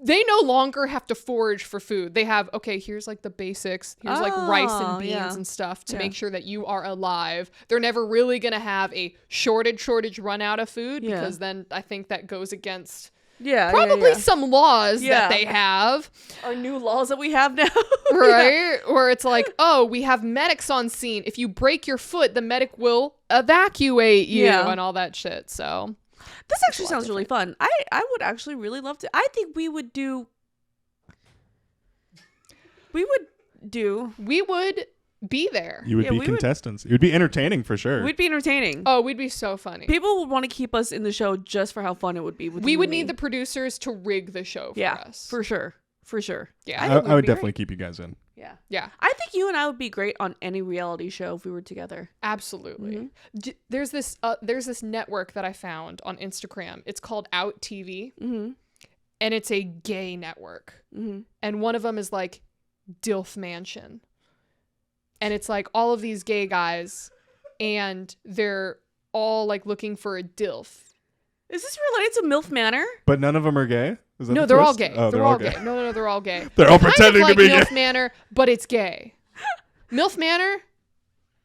they no longer have to forage for food. They have, okay, here's like the basics. Here's like rice and beans and stuff to make sure that you are alive. They're never really going to have a shortage run out of food because then I think that goes against probably some laws that they have. Our new laws that we have now. Right? Where it's like, oh, we have medics on scene. If you break your foot, the medic will evacuate you and all that shit. So this actually sounds really fun. I would actually really love to. I think we would be there. You would be contestants. It would be entertaining for sure. We'd be entertaining. Oh, we'd be so funny. People would want to keep us in the show just for how fun it would be. We would need the producers to rig the show for us. For sure. For sure. Yeah. I would definitely keep you guys in. Yeah. Yeah. I think you and I would be great on any reality show if we were together. Absolutely. There's this network that I found on Instagram. It's called Out TV. And it's a gay network. And one of them is like DILF Mansion. and it's like all of these gay guys, and they're all like looking for a DILF. Is this related to MILF Manor? But none of them are gay? Is that No, the they're all twist? gay. Oh, they're all gay. No, they're all gay. They're all Kind of pretending like to be MILF gay. Manor, but it's gay. MILF Manor,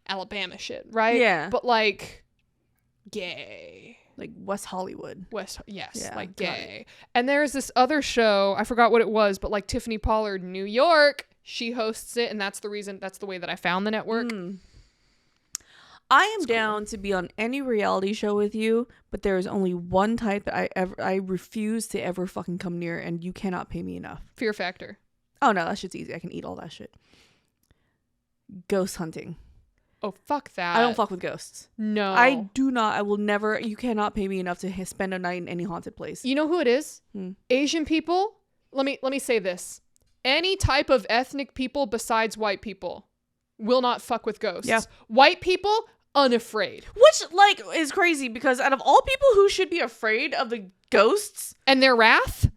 Alabama shit, right? Yeah. But like gay. Like West Hollywood. Yes, Yeah, like got gay. And there's this other show, I forgot what it was, but like Tiffany Pollard, New York, she hosts it, and that's the way that I found the network. I am down to be on any reality show with you, but there is only one type that I refuse to ever fucking come near, and you cannot pay me enough. Fear Factor. Oh no, that shit's easy. I can eat all that shit. Ghost hunting. Oh, fuck that. I don't fuck with ghosts. No. I do not. I will never. You cannot pay me enough to spend a night in any haunted place. You know who it is? Asian people. Let me say this. Any type of ethnic people besides white people will not fuck with ghosts. Yeah. White people, unafraid. Which, like, is crazy because out of all people who should be afraid of the ghosts, And their wrath?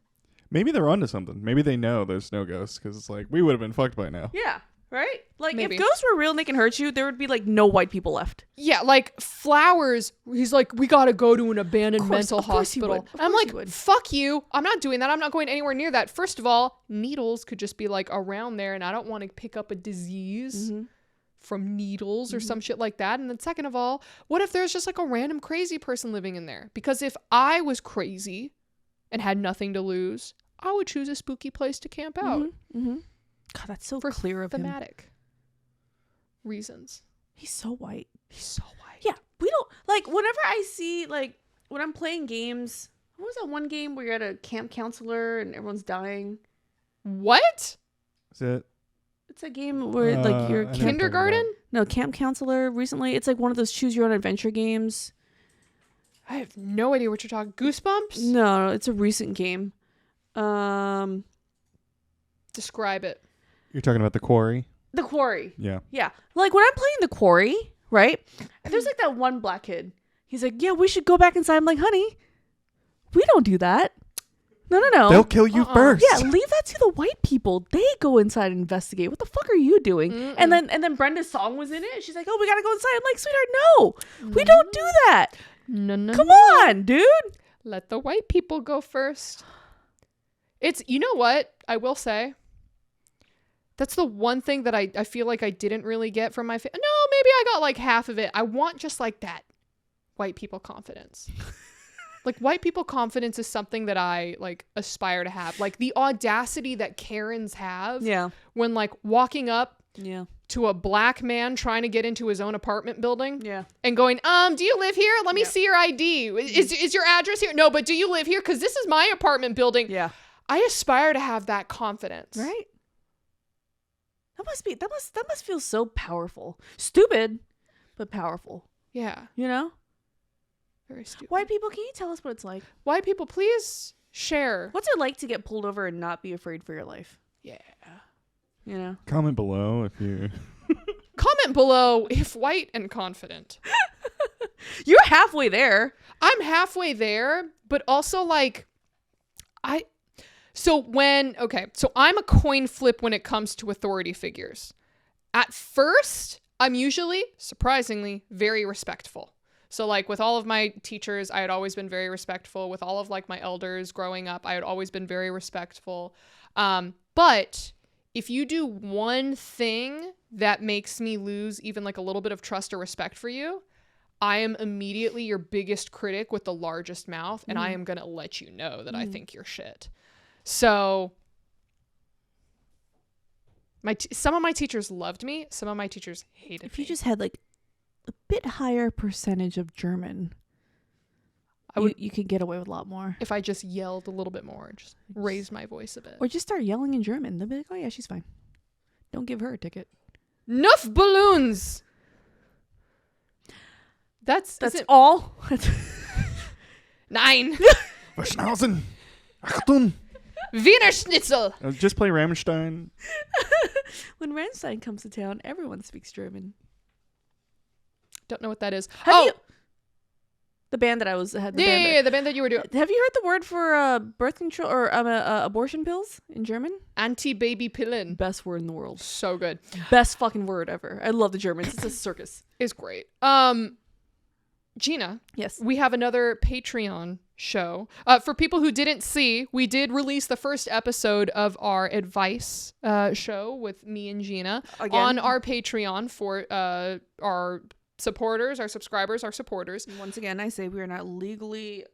Maybe they're onto something. Maybe they know there's no ghosts because it's like, we would have been fucked by now. yeah, right? Like, Maybe. if ghosts were real and they can hurt you, there would be, like, no white people left. Yeah, like Flowers, he's like, we gotta go to an abandoned mental of course he hospital. would. Of I'm course he like, would. fuck you. I'm not doing that. I'm not going anywhere near that. First of all, needles could just be like around there, and I don't want to pick up a disease from needles or some shit like that. And then second of all, what if there's just like a random crazy person living in there? Because if I was crazy and had nothing to lose, I would choose a spooky place to camp out God, that's so for clear of him. thematic reasons. He's so white. He's so white. Yeah, we don't, like, whenever I see, like, when I'm playing games, what was that one game where you're at a camp counselor and everyone's dying? What? Is it? It's a game where, like, you're I know what you're talking Kindergarten? about. no, camp counselor recently. It's like one of those choose your own adventure games. I have no idea what you're talking. Goosebumps? No, it's a recent game. Describe it. You're talking about the quarry? The Quarry. Yeah. Yeah. Like when I'm playing The Quarry, right? There's like that one black kid. He's like, yeah, we should go back inside. I'm like, honey, we don't do that. No. They'll kill you first. Yeah, leave that to the white people. They go inside and investigate. What the fuck are you doing? And then Brenda's song was in it. She's like, oh, we gotta go inside. I'm like, sweetheart, no. We don't do that. No. Come on, dude. Let the white people go first. It's, you know what? I will say, that's the one thing that I feel like I didn't really get from my no, maybe I got like half of it. I want just like that white people confidence. Like white people confidence is something that I like aspire to have. Like the audacity that Karens have when like walking up to a black man trying to get into his own apartment building and going, do you live here? Let me see your ID. Is your address here? No, but do you live here? Because this is my apartment building. Yeah. I aspire to have that confidence. Right? That must feel so powerful. Stupid, but powerful. Yeah. You know? Very stupid. White people, can you tell us what it's like? White people, please share. What's it like to get pulled over and not be afraid for your life? Yeah. You know? Comment below if you... Comment below if white and confident. You're halfway there. I'm halfway there, but also like so I'm a coin flip when it comes to authority figures. At first, I'm usually, surprisingly, very respectful. So like with all of my teachers, I had always been very respectful. With all of like my elders growing up, I had always been very respectful. But if you do one thing that makes me lose even like a little bit of trust or respect for you, I am immediately your biggest critic with the largest mouth, and I am going to let you know that I think you're shit. So some of my teachers loved me. Some of my teachers hated me. If you just had like a bit higher percentage of German, you could get away with a lot more. If I just yelled a little bit more, just raised my voice a bit. Or just start yelling in German. They'll be like, oh yeah, she's fine. Don't give her a ticket. Enough balloons! That's all? Nine! Verschnauzen! Achtung! Wiener Schnitzel! Just play Rammstein. When Rammstein comes to town, everyone speaks German. Don't know what that is. Have you... The band that I was had. The Yeah, band yeah, that- yeah, the band that you were doing. Have you heard the word for birth control or abortion pills in German? Anti-baby pillen. Best word in the world. So good. Best fucking word ever. I love the Germans. It's a circus. It's great. Gina, Yes. we have another Patreon show. For people who didn't see, we did release the first episode of our advice show with me and Gina Again. on our Patreon for our supporters, our subscribers, our supporters. Once again, I say we are not legally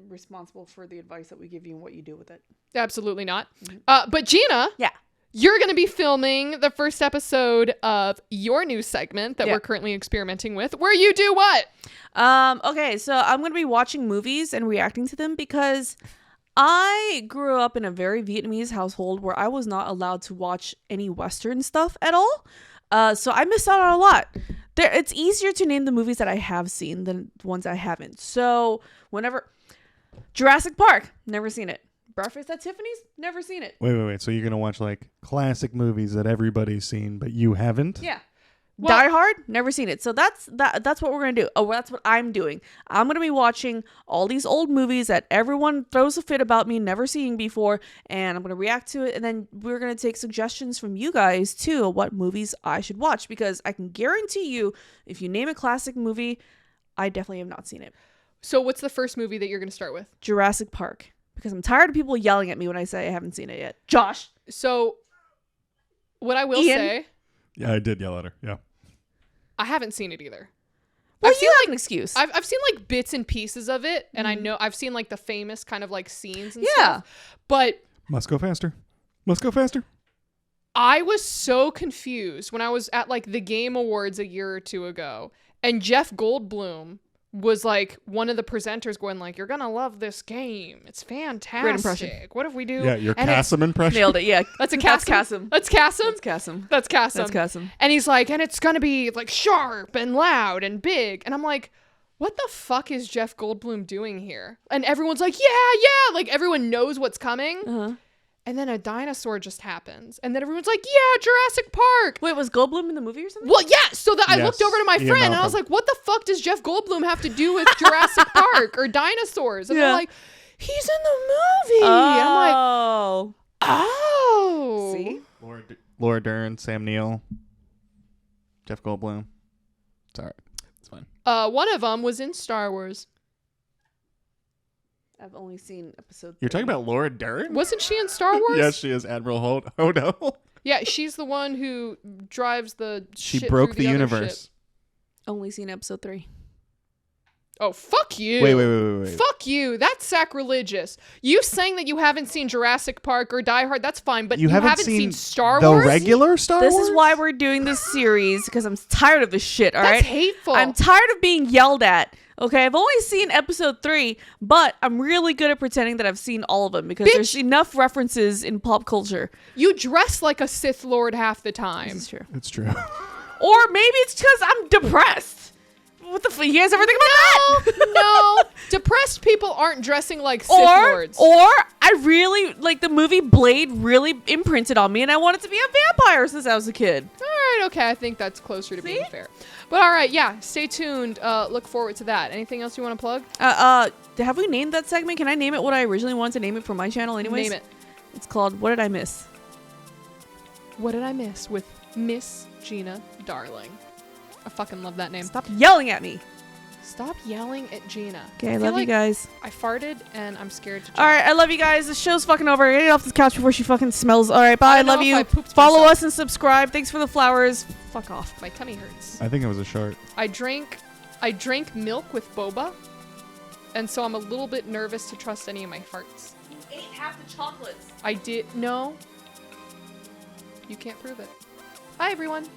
responsible for the advice that we give you and what you do with it. Absolutely not. But Gina, Yeah. you're going to be filming the first episode of your new segment that Yeah. we're currently experimenting with, where you do what? Okay, so I'm going to be watching movies and reacting to them because I grew up in a very Vietnamese household where I was not allowed to watch any Western stuff at all. So I missed out on a lot. It's easier to name the movies that I have seen than ones I haven't. So whenever Jurassic Park, never seen it. Breakfast at Tiffany's, never seen it. Wait. So you're gonna watch like classic movies that everybody's seen, but you haven't? Yeah. Well- Die Hard, never seen it. So that's what we're gonna do. Oh, that's what I'm doing. I'm gonna be watching all these old movies that everyone throws a fit about me never seeing before, and I'm gonna react to it. And then we're gonna take suggestions from you guys too of what movies I should watch, because I can guarantee you, if you name a classic movie, I definitely have not seen it. So what's the first movie that you're going to start with? Jurassic Park, because I'm tired of people yelling at me when I say I haven't seen it yet. Josh, So what I will Ian? say, Yeah, I did yell at her. Yeah. I haven't seen it either. well, I've seen you have like an excuse. I've seen like bits and pieces of it, and I Mhm. know I've seen like the famous kind of like scenes and Yeah. stuff. But Must go faster. Must go faster. I was so confused when I was at like the Game Awards a year or two ago, and Jeff Goldblum was like one of the presenters going like, "You're gonna love this game. It's fantastic. impression. What if we do?" Yeah, your And it's- Cassim impression. Nailed it. Yeah, That's a That's Cassim. Cassim. That's Cassim. That's Cassim. That's Cassim. That's Cassim. And he's like, and it's gonna be like sharp and loud and big. And I'm like, what the fuck is Jeff Goldblum doing here? And everyone's like, yeah. Like everyone knows what's coming. Uh-huh. And then a dinosaur just happens. And then everyone's like, yeah, Jurassic Park. Wait, was Goldblum in the movie or something? Well, yeah. So that I Yes, looked over to my Ian friend and I was Malcolm. like, what the fuck does Jeff Goldblum have to do with Jurassic Park or dinosaurs? And they're Yeah. like, he's in the movie. I'm like, Oh. oh. See? Laura Dern, Sam Neill, Jeff Goldblum. It's all right. It's fine. One of them was in Star Wars. I've only seen episode. You're talking about Laura Dern? Wasn't she in Star Wars? Yes, she is Admiral Hodo. Yeah, she's the one who drives the She shit broke through the other universe. ship. Only seen episode 3. Oh, fuck you. Wait. Fuck you. That's sacrilegious. You saying that you haven't seen Jurassic Park or Die Hard, that's fine, but you haven't seen Star the Wars? regular Star This Wars? is why we're doing this series, because I'm tired of this shit. All That's right. hateful. I'm tired of being yelled at. Okay, I've only seen episode 3, but I'm really good at pretending that I've seen all of them because Bitch. there's enough references in pop culture. You dress like a Sith Lord half the time. This is true. It's true. Or maybe it's because I'm depressed. What the fuck? You guys ever think about that? No. Depressed people aren't dressing like Sith Or Lords. I really like the movie Blade. Really imprinted on me, and I wanted to be a vampire since I was a kid. All right, okay. I think that's closer to being fair. But all right, yeah. Stay tuned. Look forward to that. Anything else you want to plug? Have we named that segment? Can I name it what I originally wanted to name it for my channel? Anyways, Name it. It's called "What Did I Miss?" What Did I Miss with Miss Gina Darling. I fucking love that name. Stop yelling at me. Stop yelling at Gina. Okay, I feel love you like guys. I farted and I'm scared to jump. All right, I love you guys. The show's fucking over. Get off this couch before she fucking smells. All right, bye. I I don't know love if you. I pooped Follow myself. us and subscribe. Thanks for the flowers. Fuck off. My tummy hurts. I think it was a shark. I drank milk with boba, and so I'm a little bit nervous to trust any of my farts. You ate half the chocolates. I did no. You can't prove it. Bye everyone.